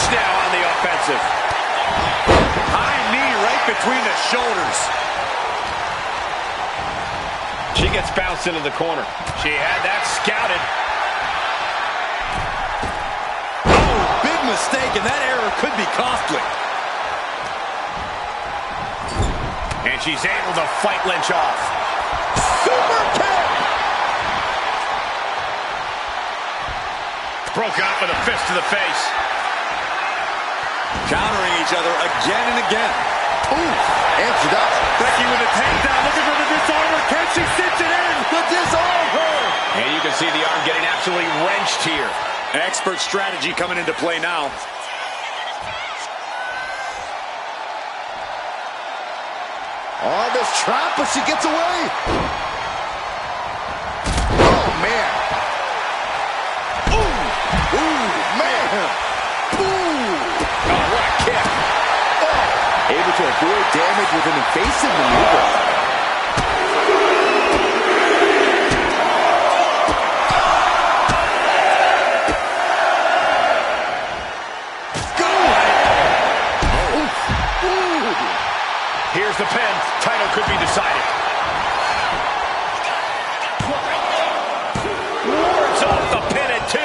Now on the offensive. High knee right between the shoulders. She gets bounced into the corner. She had that scouted. Oh, big mistake, and that error could be costly. And she's able to fight Lynch off. Super kick! Broke out with a fist to the face. Countering each other again and again. Ooh, answered up. Becky with a takedown, looking for the disarmer. Can she cinch it in? The disarmer! And you can see the arm getting absolutely wrenched here. Expert strategy coming into play now. On this trap, but she gets away. Oh, man. Ooh, man. Oh, what a kick. Oh, able to avoid damage with an evasive maneuver. Here's the pin. Title could be decided. Wards off the pin at 2.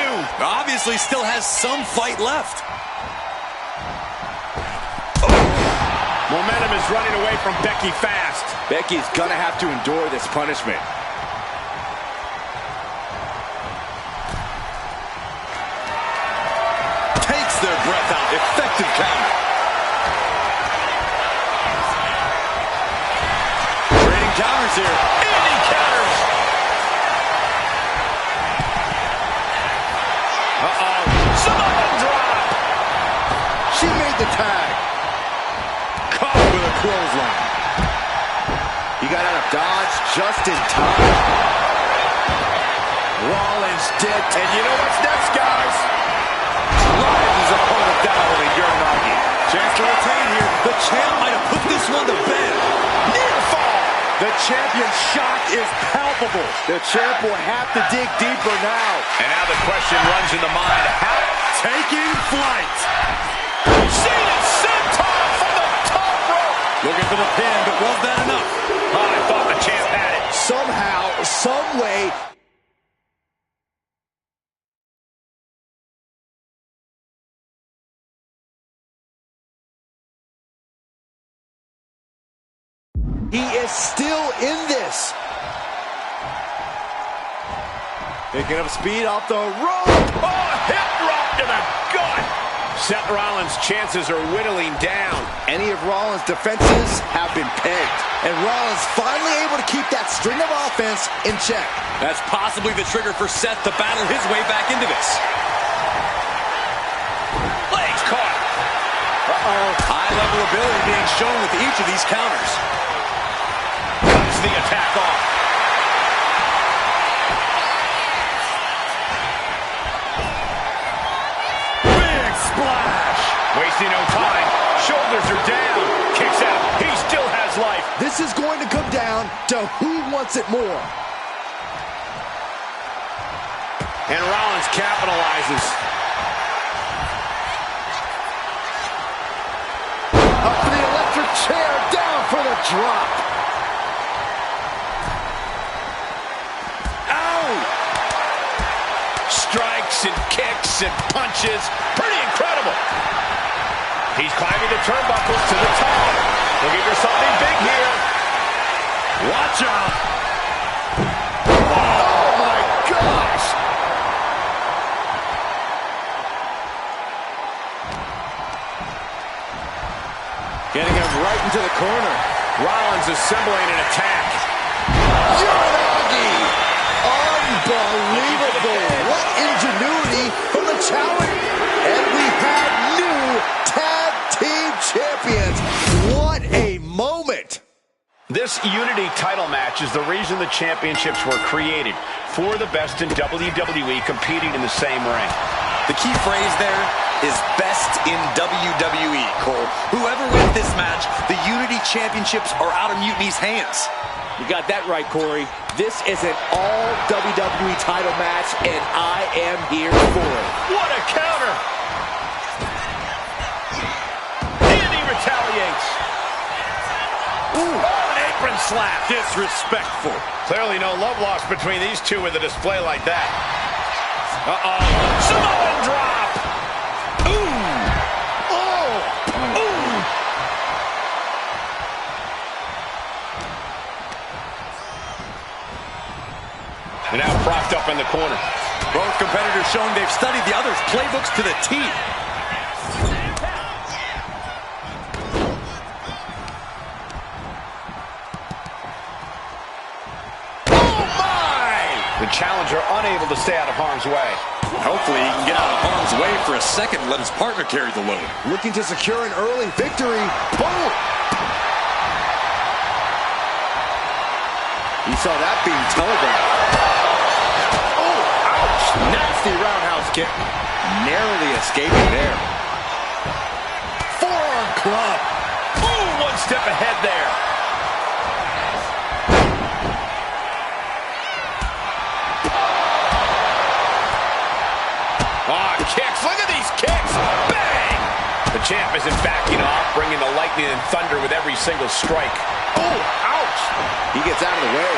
Obviously still has some fight left. Momentum is running away from Becky fast. Becky's gonna have to endure this punishment. Takes their breath out. Effective counter. counters here. And he counters. Uh-oh. Samoan drop. She made the tag. Caught with a clothesline. He got out of dodge just in time. Rollins dead. And you know what's next, guys? Drives his opponent down with a Uranagi. Chance to retain here. The champ might have put this one to bed. Near fall. The champion's shock is palpable. The champ will have to dig deeper now. And now the question runs in the mind. How? Taking flight. Seated senton from the top rope. Looking for the pin, but was that enough? Oh, I thought the champ had it. Somehow, some way. He is still in this. Picking up speed off the rope. Oh, hip drop to the gut. Seth Rollins' chances are whittling down. Any of Rollins' defenses have been pegged. And Rollins finally able to keep that string of offense in check. That's possibly the trigger for Seth to battle his way back into this. Legs caught. Uh-oh. High-level ability being shown with each of these counters. Cuts the attack off. Big splash. Wasting no time. Shoulders are down. Kicks out. He still has life. This is going to come down to who wants it more. And Rollins capitalizes. Up for the electric chair. Down for the drop. Strikes and kicks and punches. Pretty incredible. He's climbing the turnbuckles to the top. Looking for something big here. Watch out. Oh, my gosh. Getting him right into the corner. Rollins assembling an attack. Uranagi. Unbelievable. What ingenuity from the challenger. And we have new tag team champions. What a moment. This Unity title match is the reason the championships were created. For the best in WWE competing in the same ring. The key phrase there is best in WWE, Cole. Whoever wins this match, the Unity Championships are out of Mutiny's hands. You got that right, Corey. This is an all WWE title match, and I am here for it. What a counter! And he retaliates. Ooh, an apron slap. Disrespectful. Clearly no love lost between these two with a display like that. Uh-oh. Samoan drop. Ooh. Oh. Ooh. And now propped up in the corner. Both competitors showing they've studied the other's playbooks to the T. The challenger unable to stay out of harm's way. Hopefully he can get out of harm's way for a second and let his partner carry the load. Looking to secure an early victory. Boom! You saw that being telegraphed. Oh, ouch! Nasty roundhouse kick. Narrowly escaping there. Forearm club. Ooh, one step ahead there. Kicks. Look at these kicks. Bang! The champ isn't backing off, bringing the lightning and thunder with every single strike. Oh, ouch! He gets out of the way.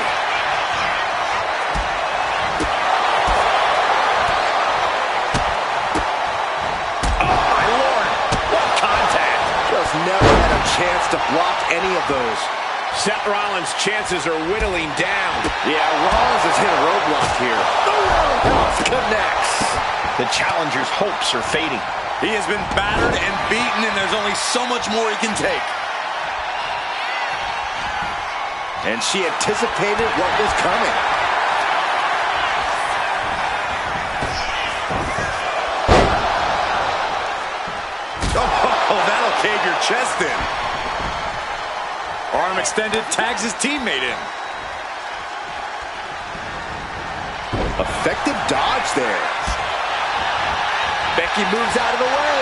Oh, my Lord. What contact. Just never had a chance to block any of those. Seth Rollins' chances are whittling down. Yeah, Rollins has hit a roadblock here. The roundhouse connects. The challenger's hopes are fading. He has been battered and beaten, and there's only so much more he can take. And she anticipated what was coming. Oh, that'll cave your chest in. Arm extended, tags his teammate in. Effective dodge there. Becky moves out of the way.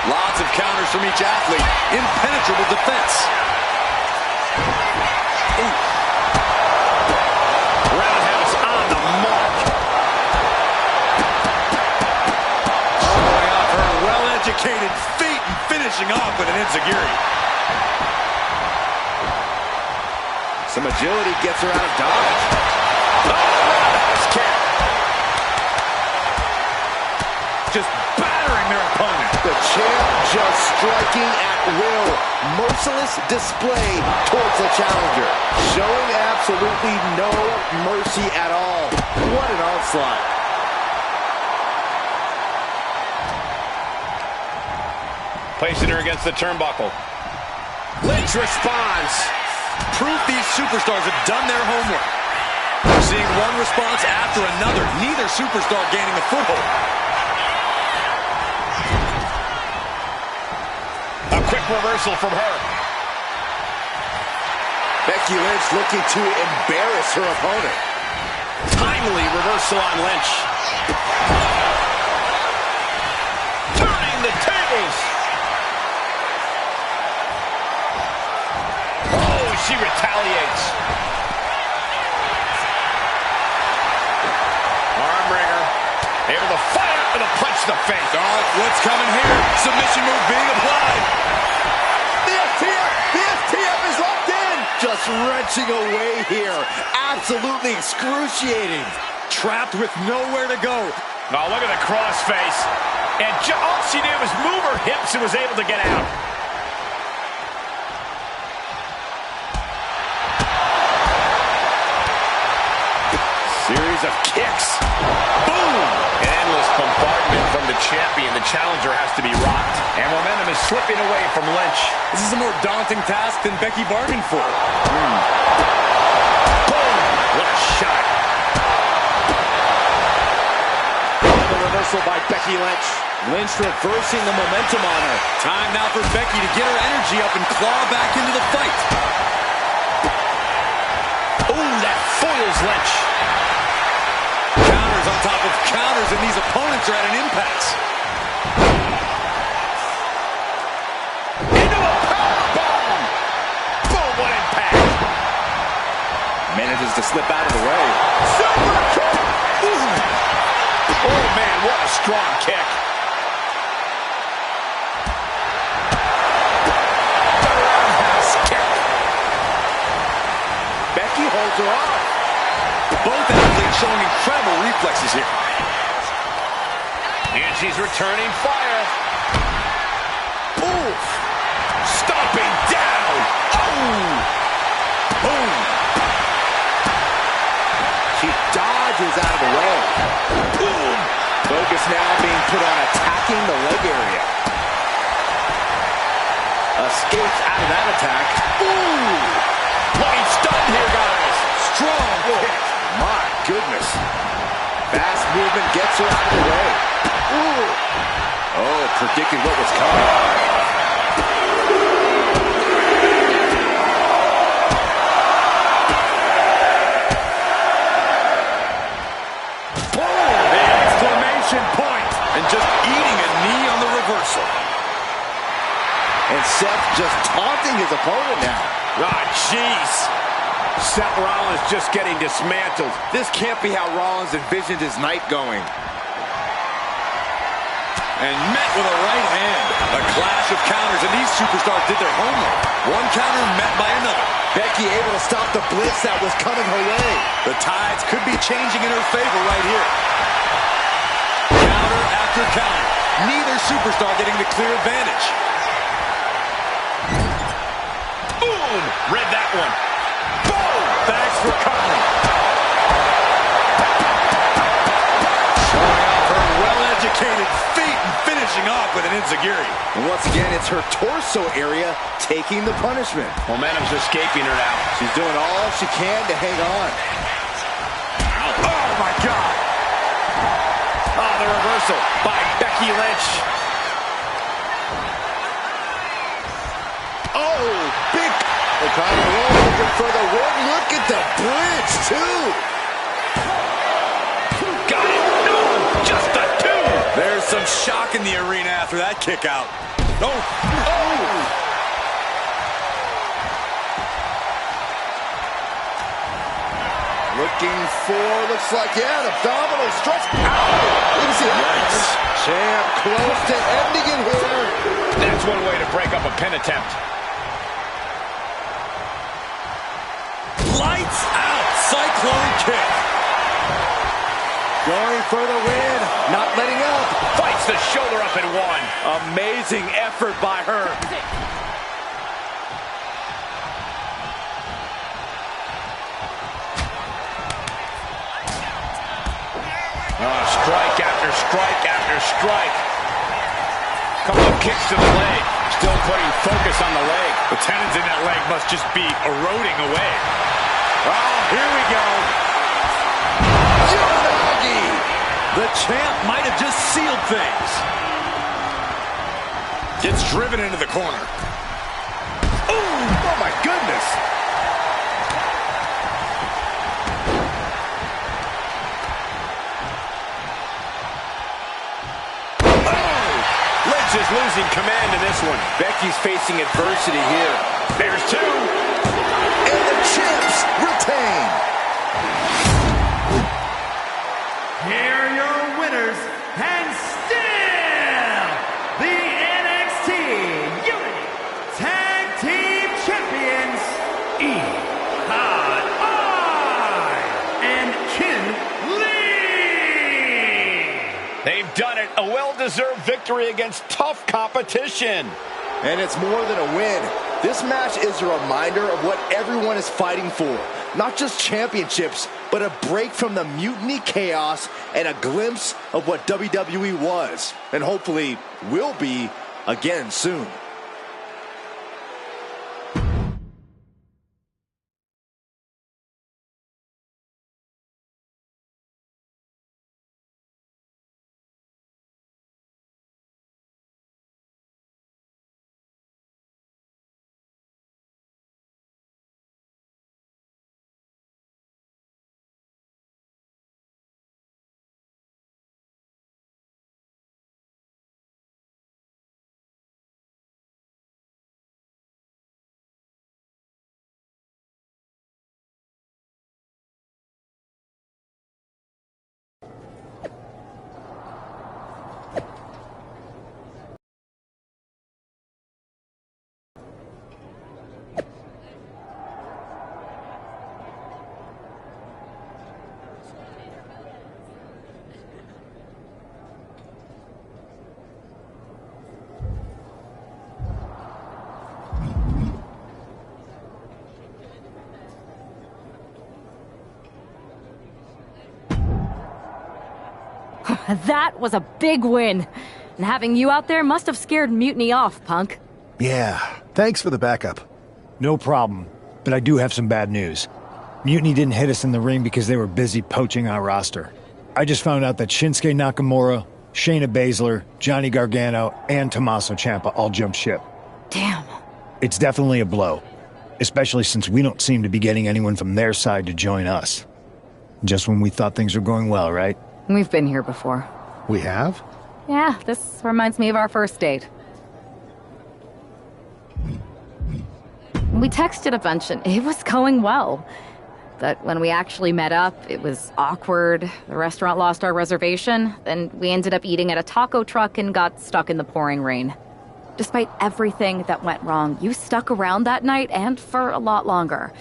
Lots of counters from each athlete. Impenetrable defense. Ooh. Roundhouse on the mark. Showing off her well-educated feet and finishing off with an enziguri. Some agility gets her out of dodge. Oh, roundhouse kick. Just battering their opponent. The champ just striking at will. Merciless display towards the challenger. Showing absolutely no mercy at all. What an onslaught. Placing her against the turnbuckle. Lynch responds. Proof these superstars have done their homework. We're seeing one response after another. Neither superstar gaining a foothold. A quick reversal from her. Becky Lynch looking to embarrass her opponent. Timely reversal on Lynch. Turning the tables. Oh, she retaliates. Arm wringer. Able to fight up with a punch to the face. Oh, what's coming here? Submission move being applied. The FTF is locked in. Just wrenching away here. Absolutely excruciating. Trapped with nowhere to go. Oh, look at the crossface. And all she did was move her hips and was able to get out. Series of kicks. Boom! Endless bombardment from the champion. The challenger has to be rocked. And momentum is slipping away from Lynch. This is a more daunting task than Becky bargained for. Boom! What a shot. The reversal by Becky Lynch. Lynch reversing the momentum on her. Time now for Becky to get her energy up and claw back into the fight. Ooh, that foils Lynch. Counters on top of counters, and these opponents are at an impasse. Into a powerbomb. Boom, what impact. Manages to slip out of the way. Super kick. Oh, man, what a strong kick. The roundhouse kick. Becky holds her off. Both athletes showing incredible reflexes here. And she's returning fire. Ooh. Stomping down. Oh. Boom. She dodges out of the way. Boom. Focus now being put on attacking the leg area. Escapes out of that attack. Ooh. Looking stunned here, guys. Strong kick. My goodness. Fast movement gets her out of the way. Ooh. Oh, predicted what was coming. Boom. The exclamation point. And just eating a knee on the reversal. And Seth just taunting his opponent now. Ah, jeez. Seth Rollins just getting dismantled. This can't be how Rollins envisioned his night going. And met with a right hand. A clash of counters, and these superstars did their homework. One counter met by another. Becky able to stop the blitz that was coming her way. The tides could be changing in her favor right here. Counter after counter. Neither superstar getting the clear advantage. Boom! Read that one. Boom! Thanks for covering. Showing off her well-educated feet and finishing showing off with an enziguri. And once again, it's her torso area taking the punishment. Momentum's escaping her now. She's doing all she can to hang on. Oh, my God. Oh, the reversal by Becky Lynch. Oh, big. O'Connor looking for the win. Look at the bridge, too. Got it. No, just a two. There's some shock in the arena after that kick out. Oh. Looking for, looks like, yeah, an abdominal stretch. Ow! Easy nice. Champ close to ending it here. That's one way to break up a pin attempt. Lights out. Cyclone kick. Going for the win. Not letting up. Fights the shoulder up and one. Amazing effort by her. Strike after strike after strike. Couple of kicks to the leg. Still putting focus on the leg. The tendons in that leg must just be eroding away. Oh, here we go. Uranagi! The champ might have just sealed things. Gets driven into the corner. Oh my goodness! Lynch is losing command in this one. Becky's facing adversity here. There's two. And the champs retain. Here are your winners, and still the NXT Unity Tag Team Champions, and Chun-Li. They've done it. A well-deserved victory against tough competition. And it's more than a win. This match is a reminder of what everyone is fighting for. Not just championships, but a break from the mutiny chaos and a glimpse of what WWE was, and hopefully will be again soon. That was a big win. And having you out there must have scared Mutiny off, Punk. Yeah, thanks for the backup. No problem, but I do have some bad news. Mutiny didn't hit us in the ring because they were busy poaching our roster. I just found out that Shinsuke Nakamura, Shayna Baszler, Johnny Gargano, and Tommaso Ciampa all jumped ship. Damn. It's definitely a blow, especially since we don't seem to be getting anyone from their side to join us. Just when we thought things were going well, right? We've been here before. We have? Yeah, this reminds me of our first date. We texted a bunch and it was going well. But when we actually met up, it was awkward. The restaurant lost our reservation. Then we ended up eating at a taco truck and got stuck in the pouring rain. Despite everything that went wrong, you stuck around that night and for a lot longer.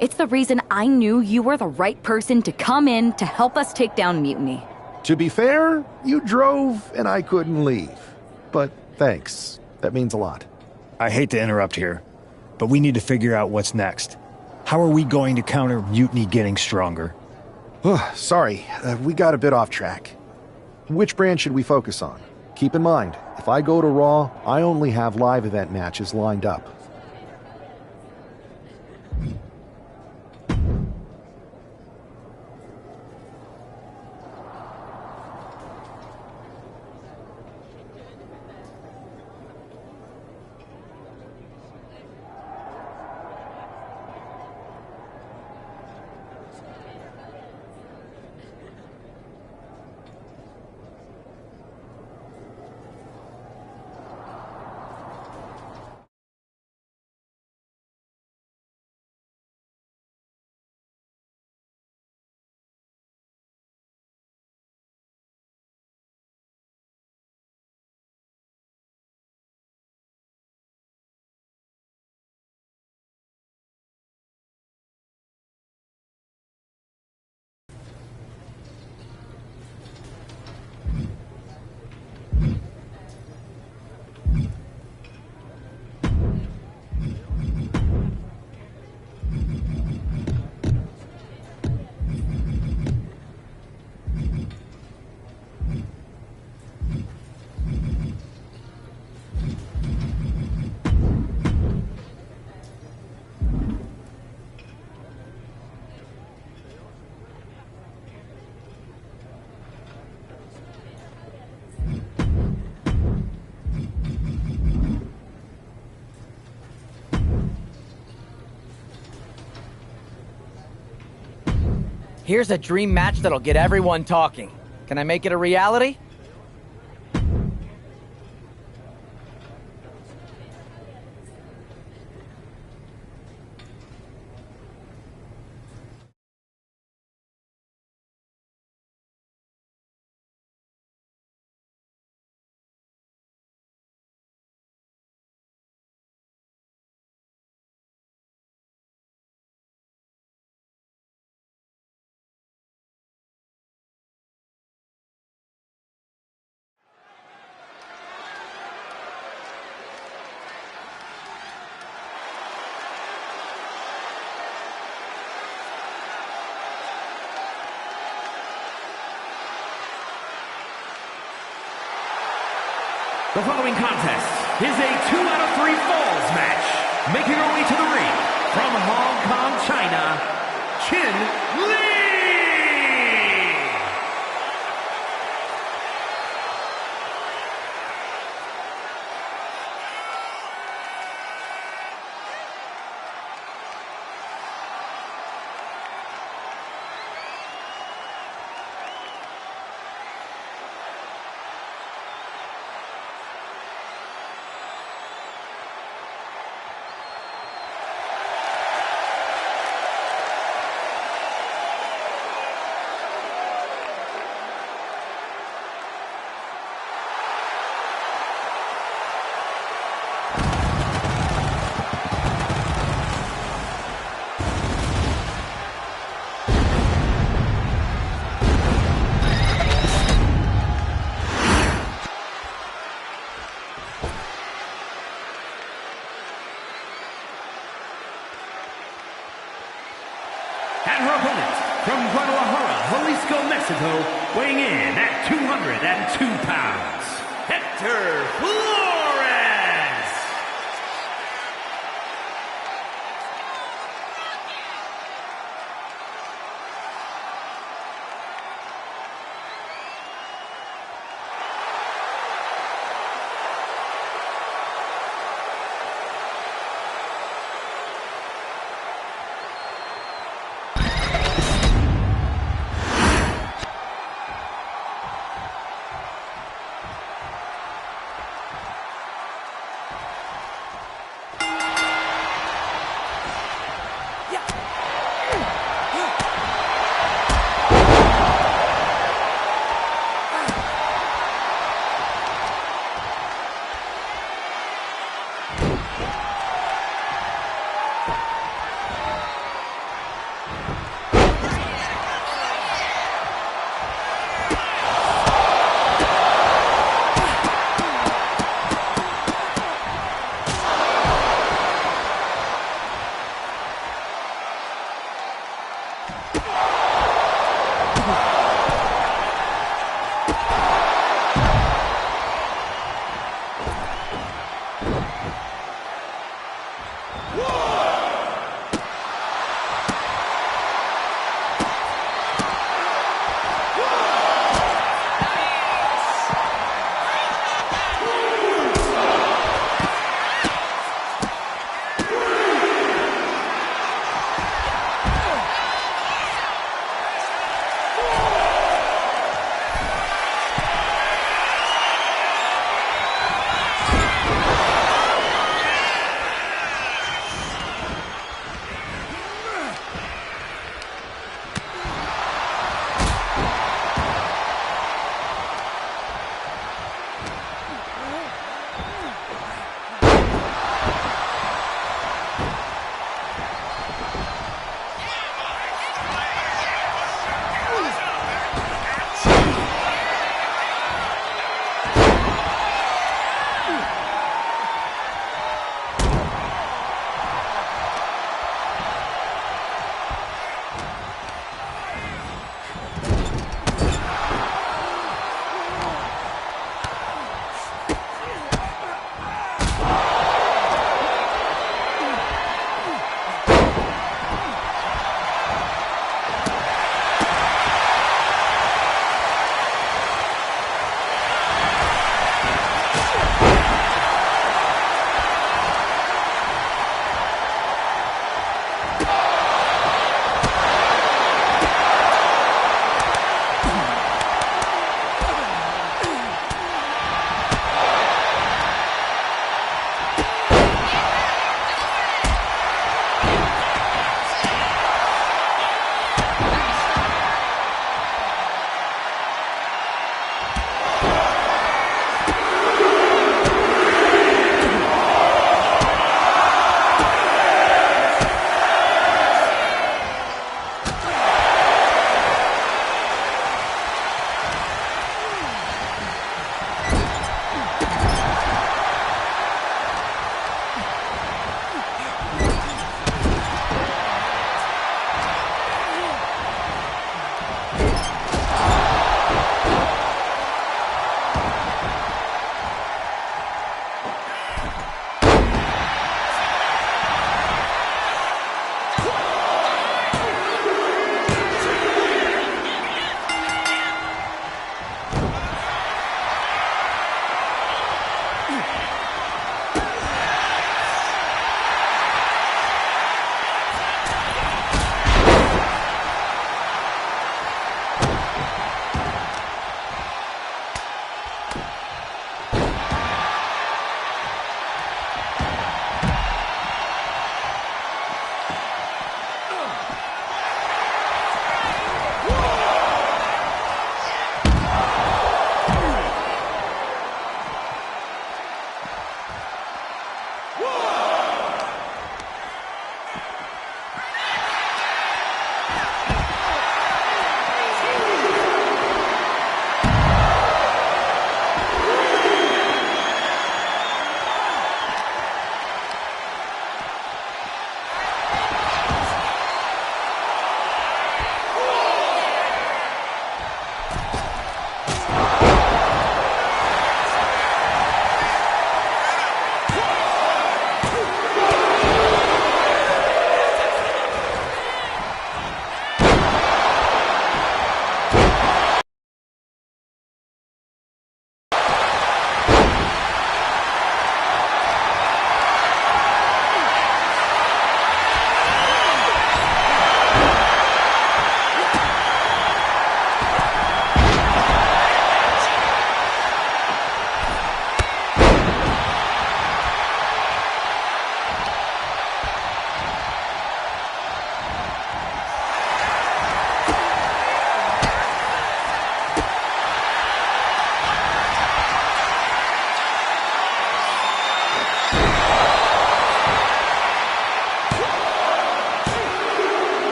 It's the reason I knew you were the right person to come in to help us take down Mutiny. To be fair, you drove and I couldn't leave. But thanks. That means a lot. I hate to interrupt here, but we need to figure out what's next. How are we going to counter Mutiny getting stronger? Sorry, we got a bit off track. Which brand should we focus on? Keep in mind, if I go to Raw, I only have live event matches lined up. Here's a dream match that'll get everyone talking. Can I make it a reality? The following contest is a 2 out of 3 falls match. Making her way to the ring from Hong Kong, China, Chun-Li! And her opponent from Guadalajara, Jalisco, Mexico, weighing in at 202 pounds, Hector Flores!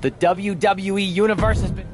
The WWE Universe has been...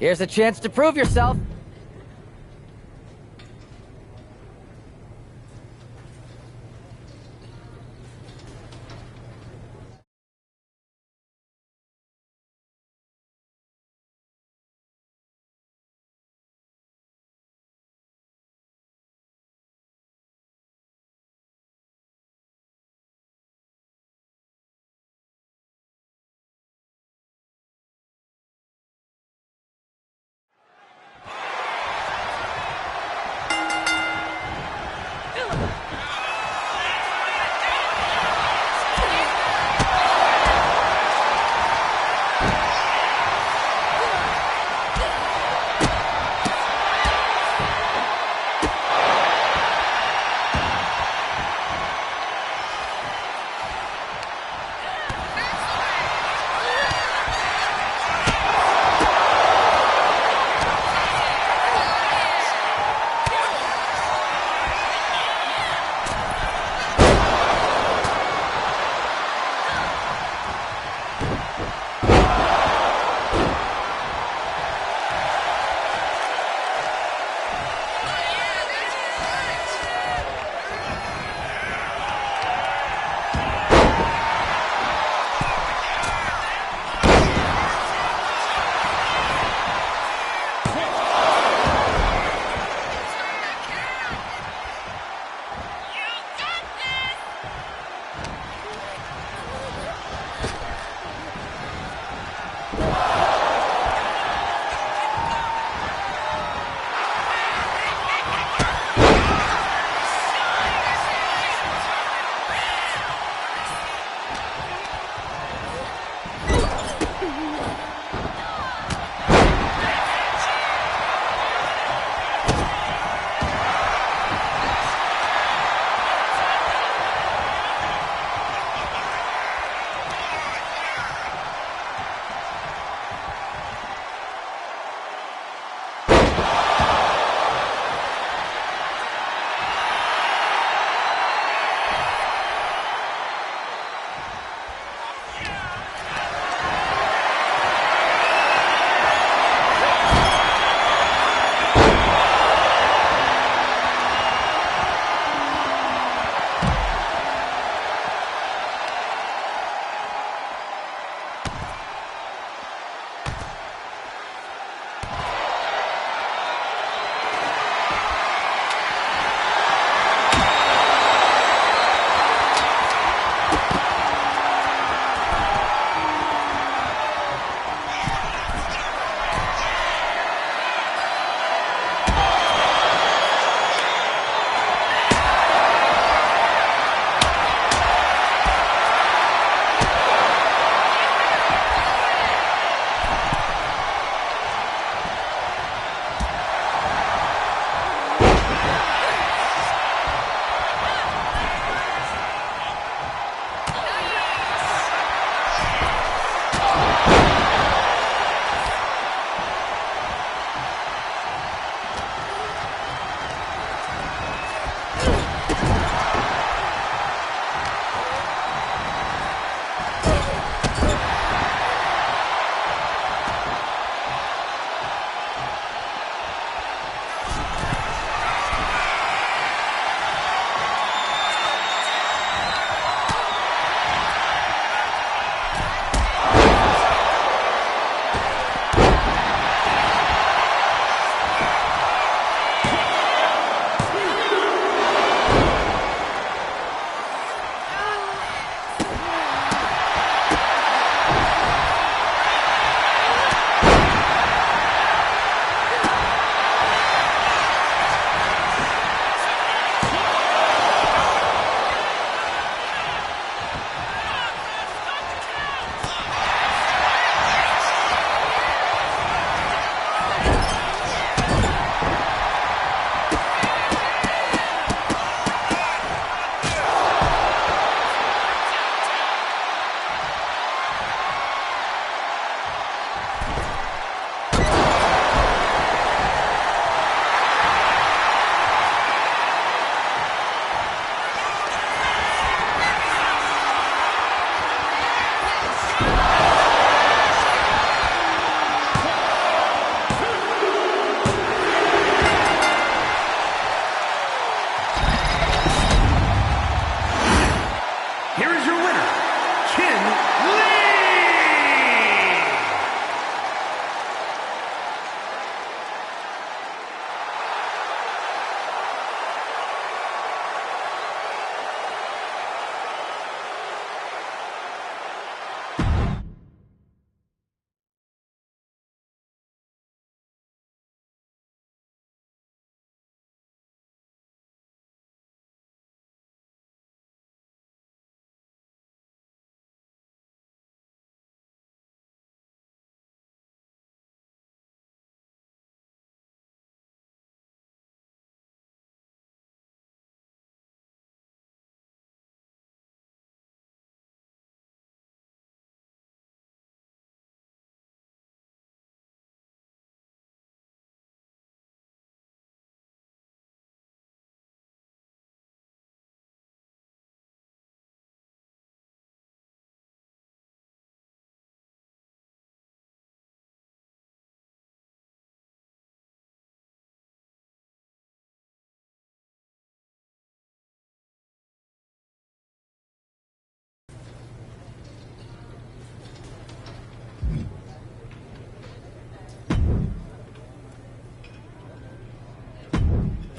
Here's a chance to prove yourself.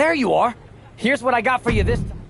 There you are. Here's what I got for you this time.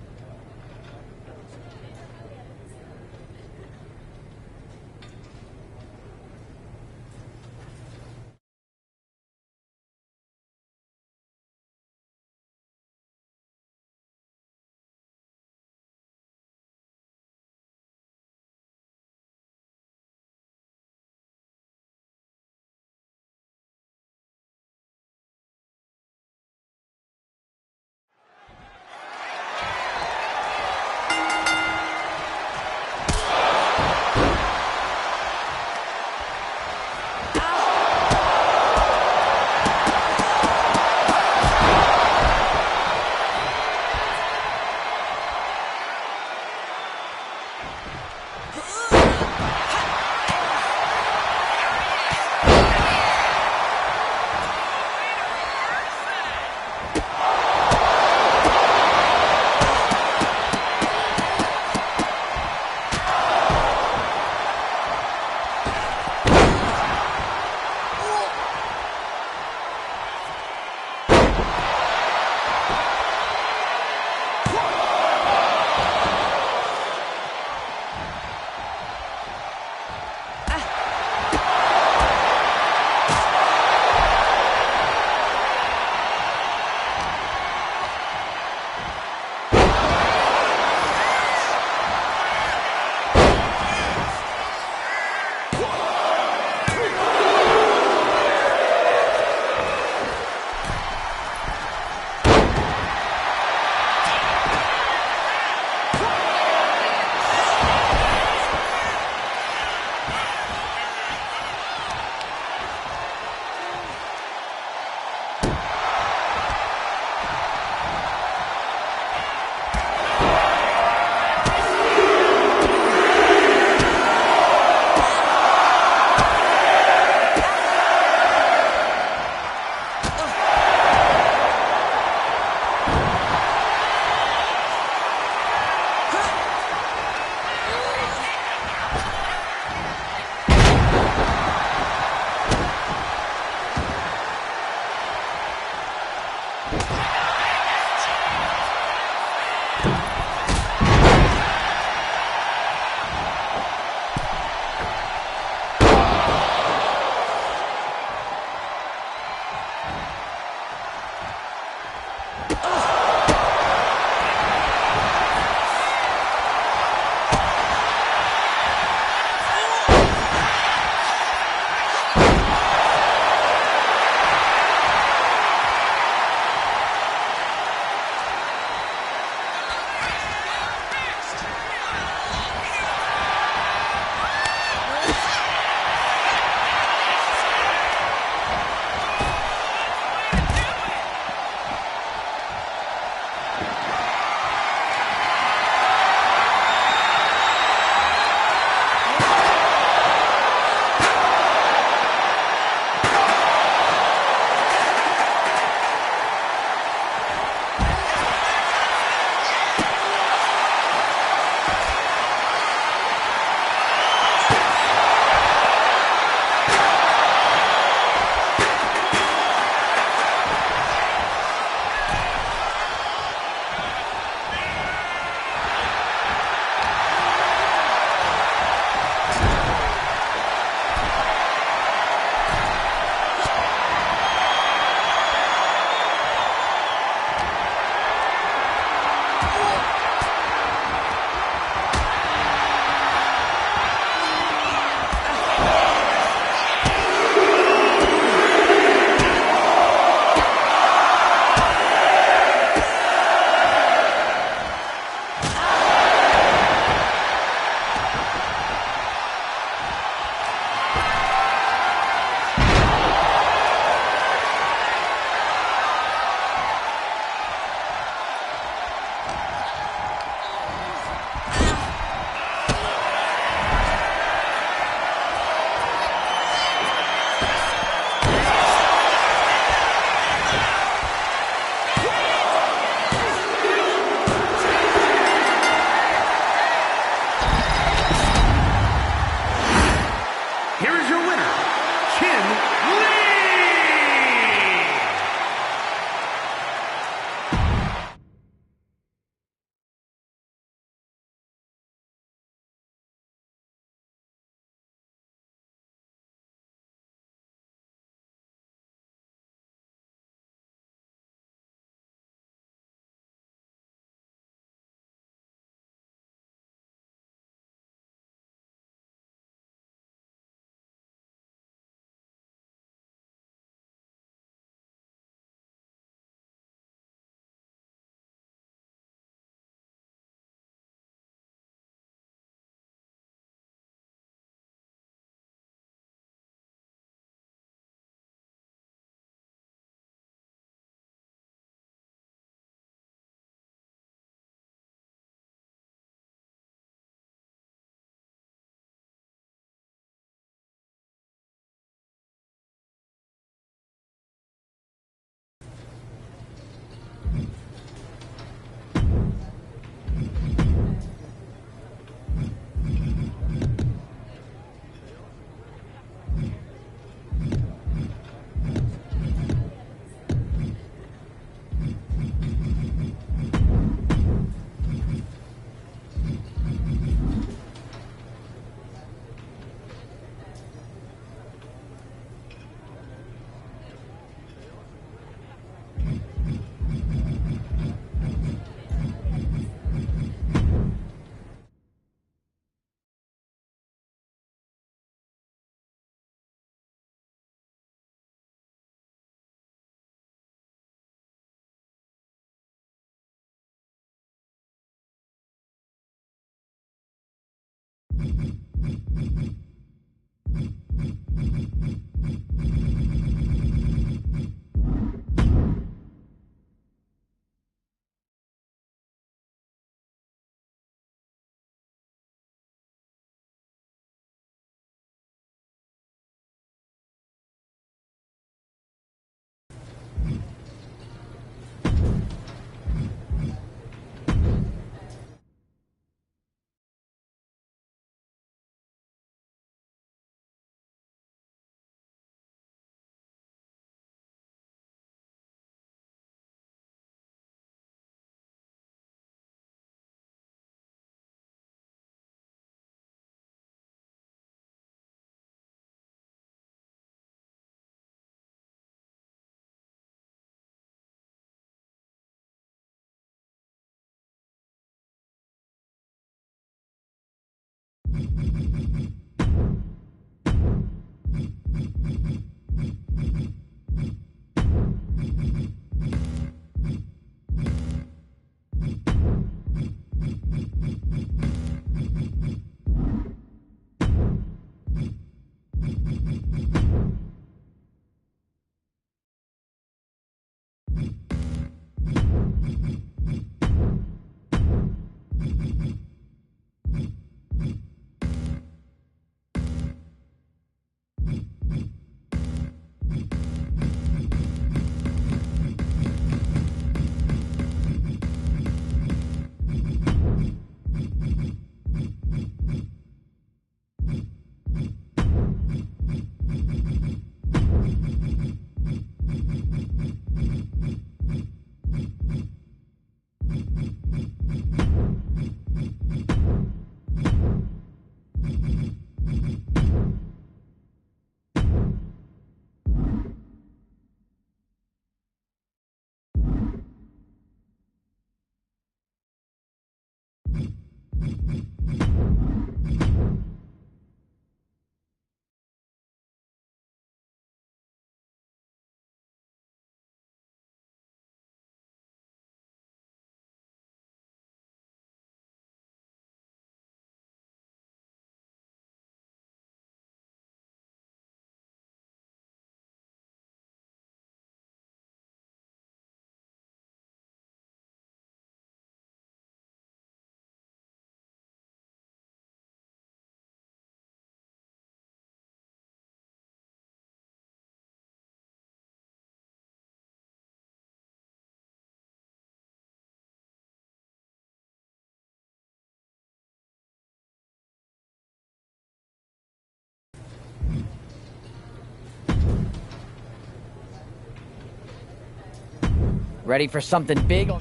Ready for something big?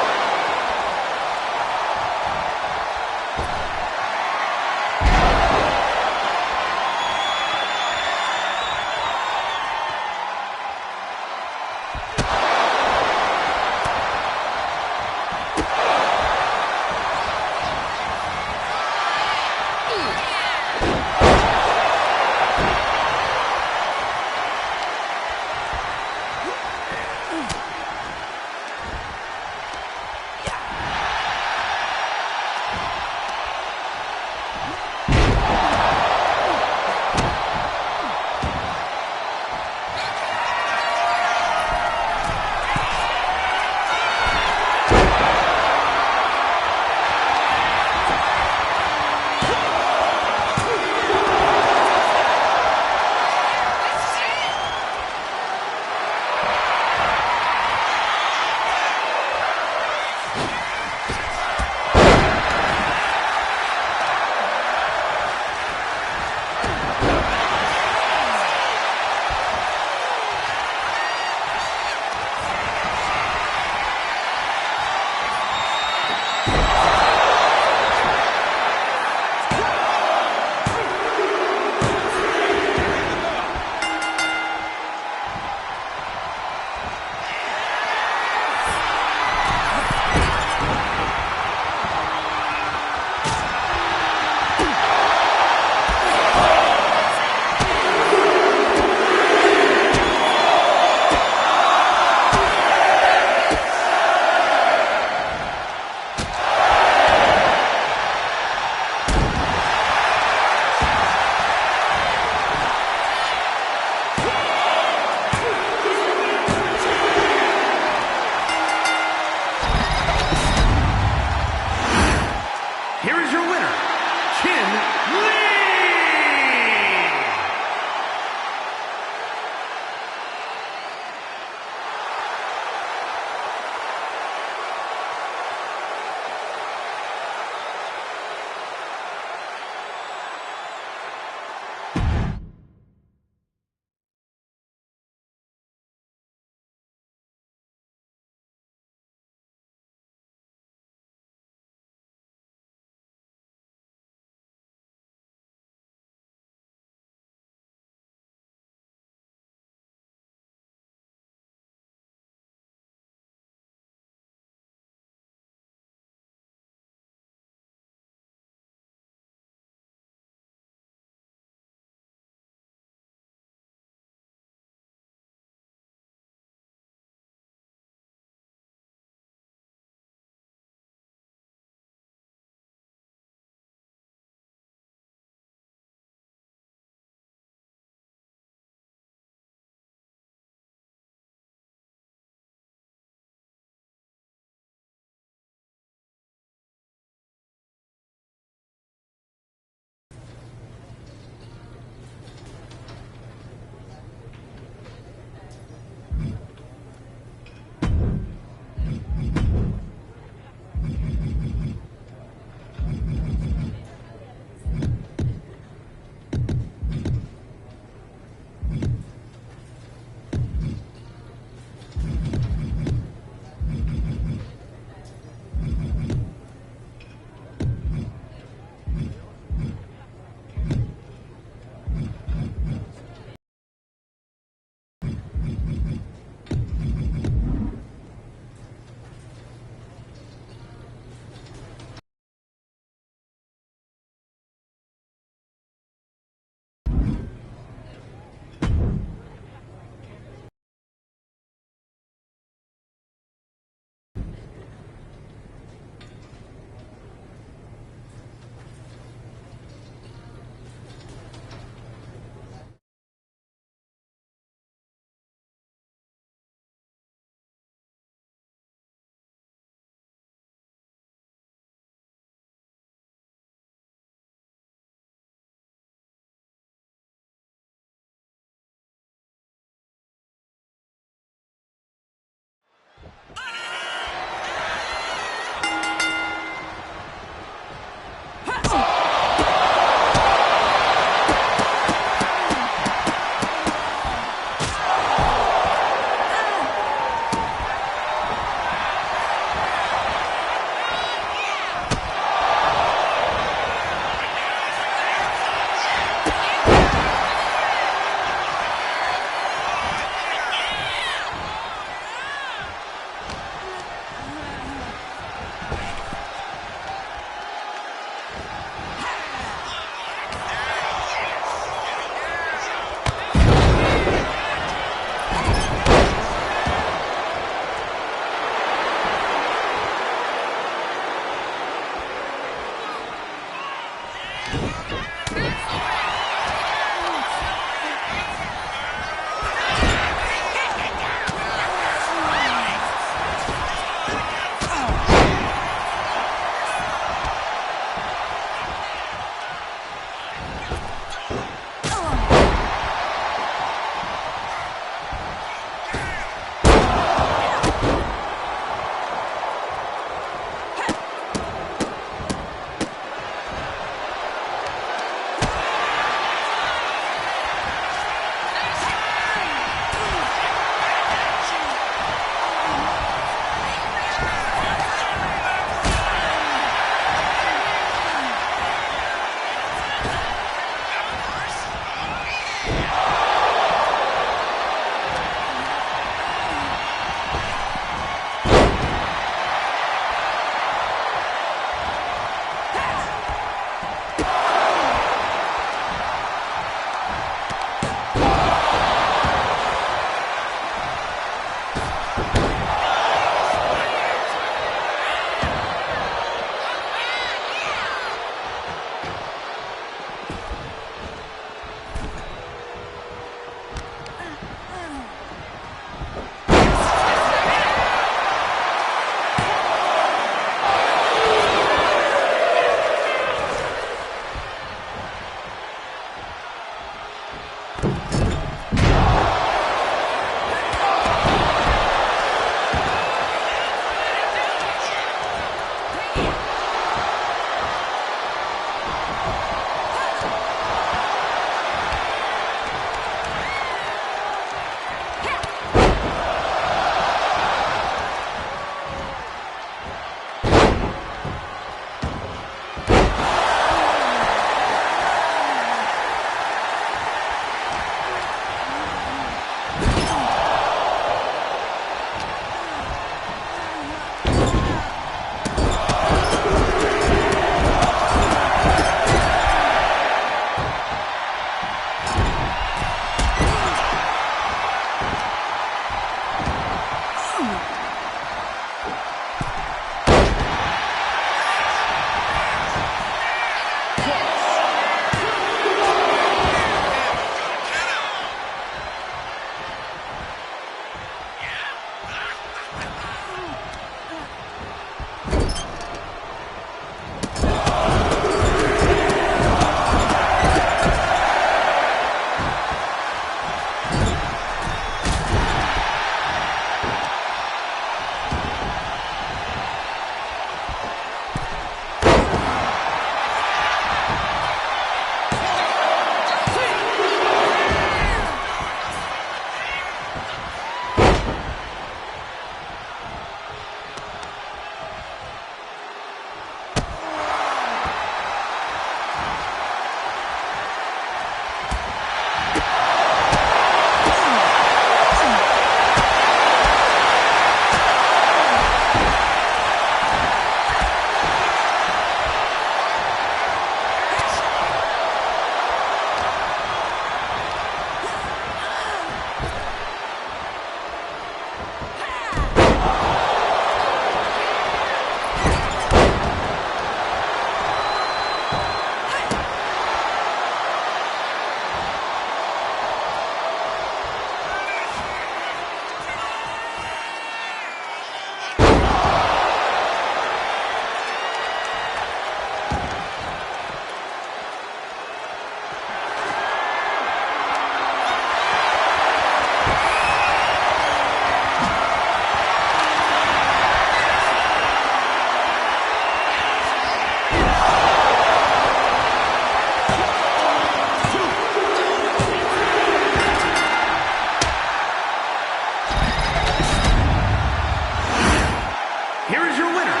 here's your winner,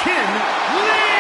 Chun-Li!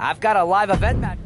I've got a live event match.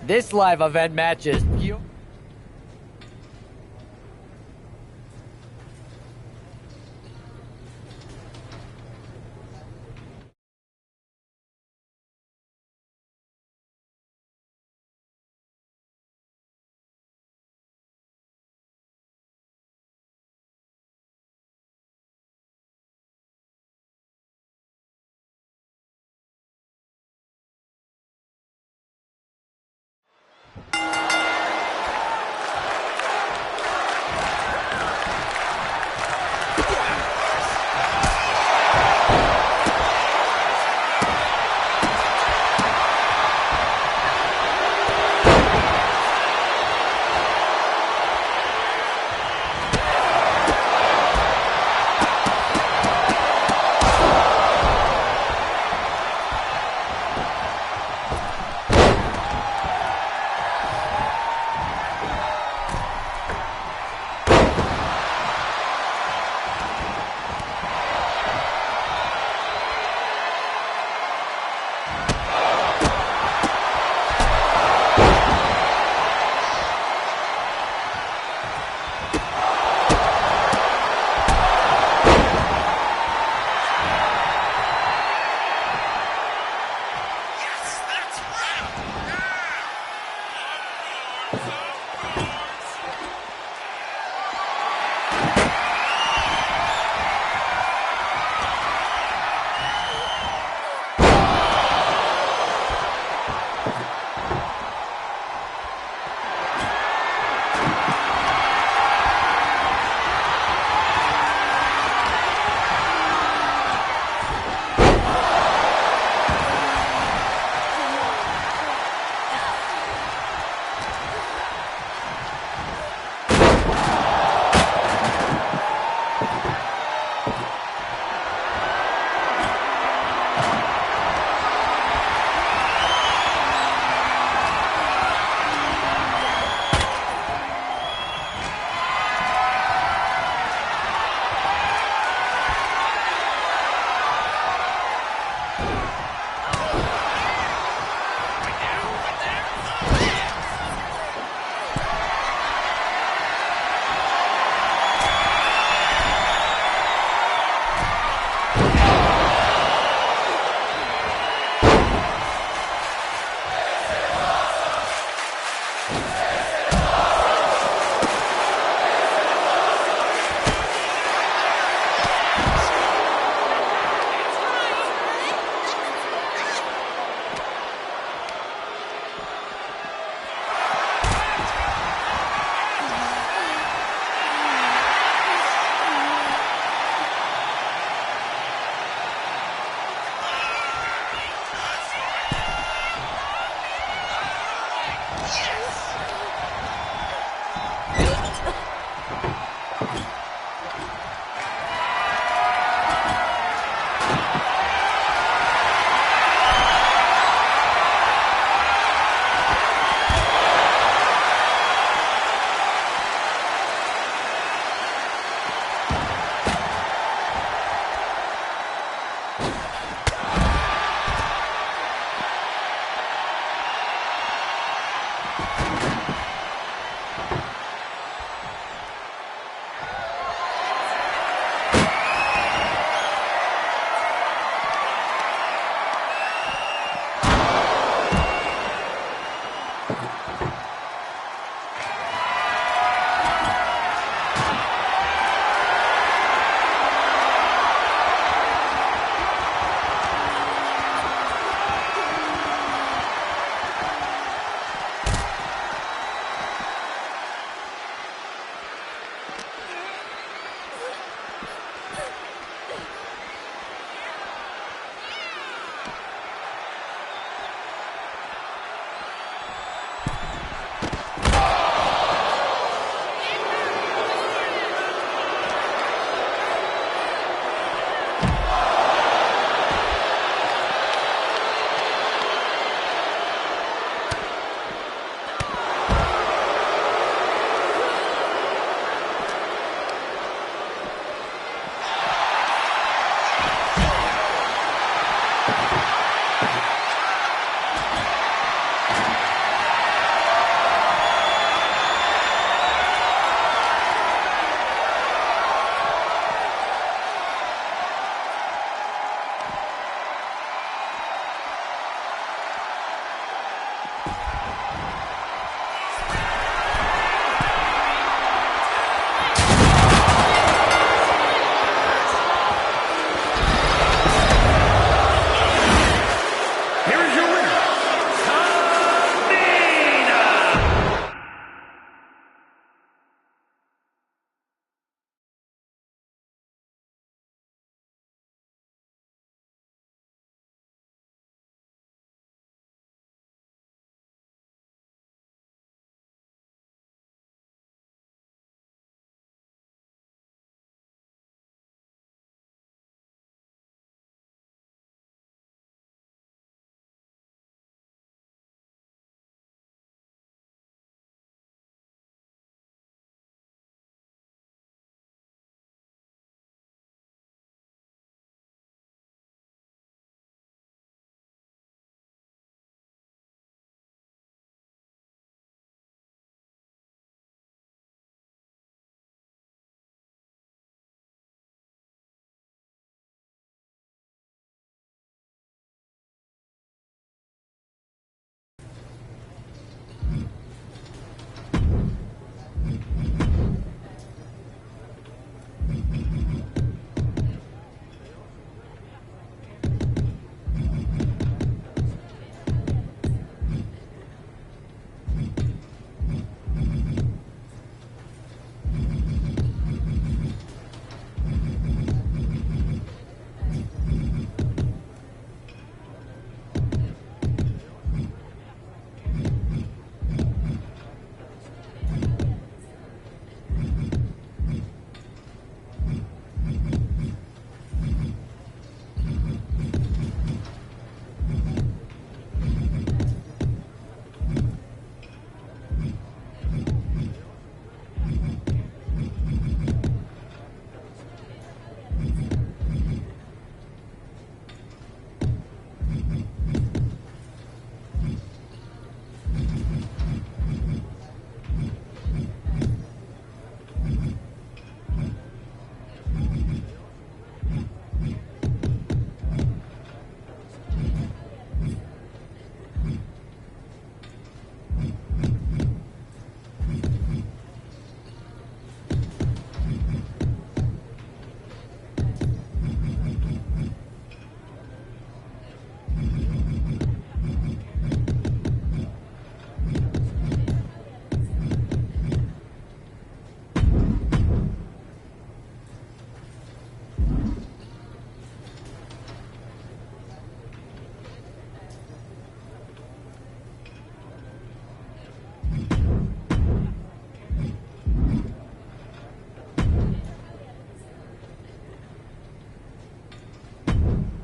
This live event match is pure.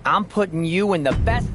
I'm putting you in the best...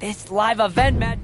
This live event match.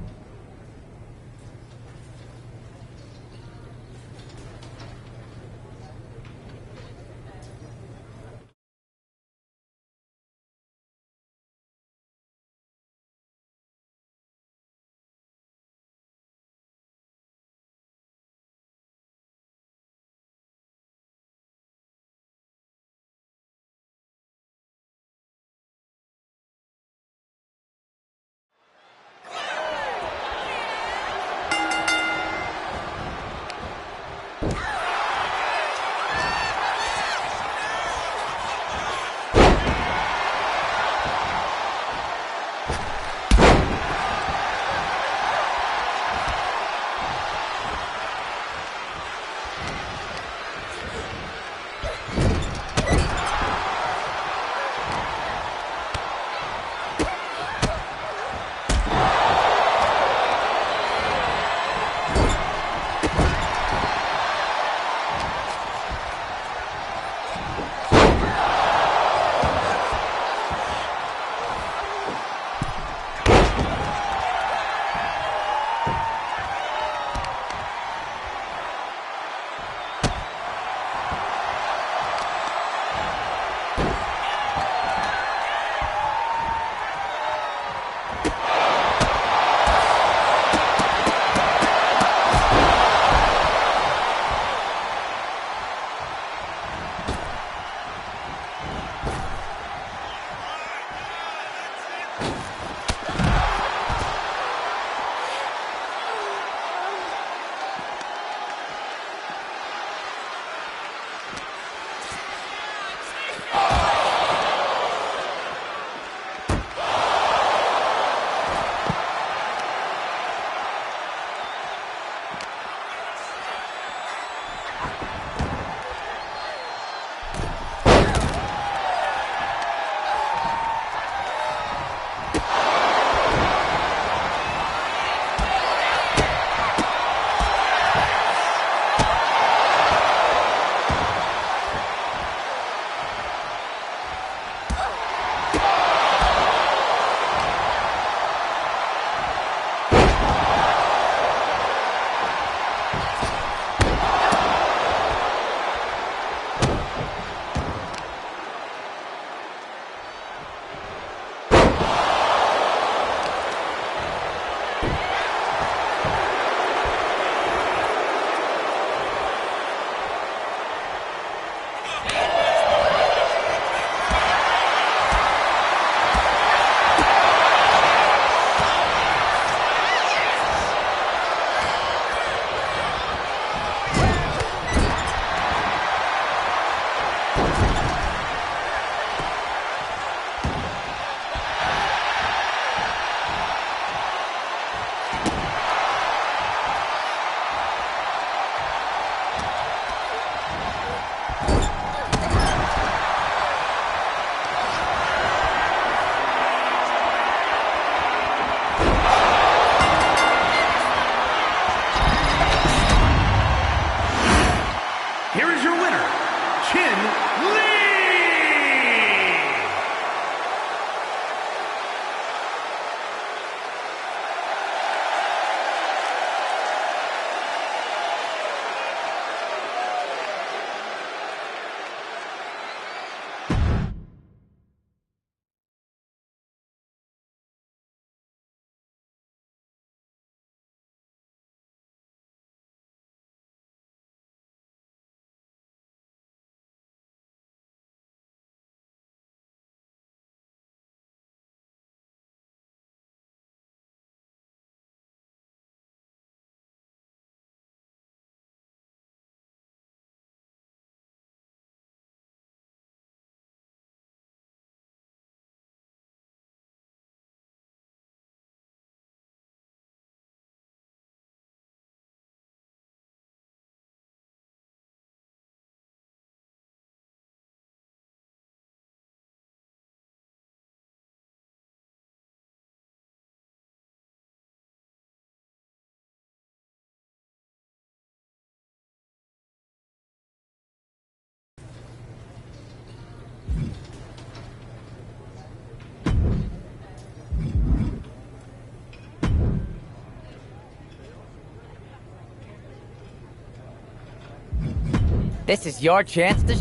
This is your chance to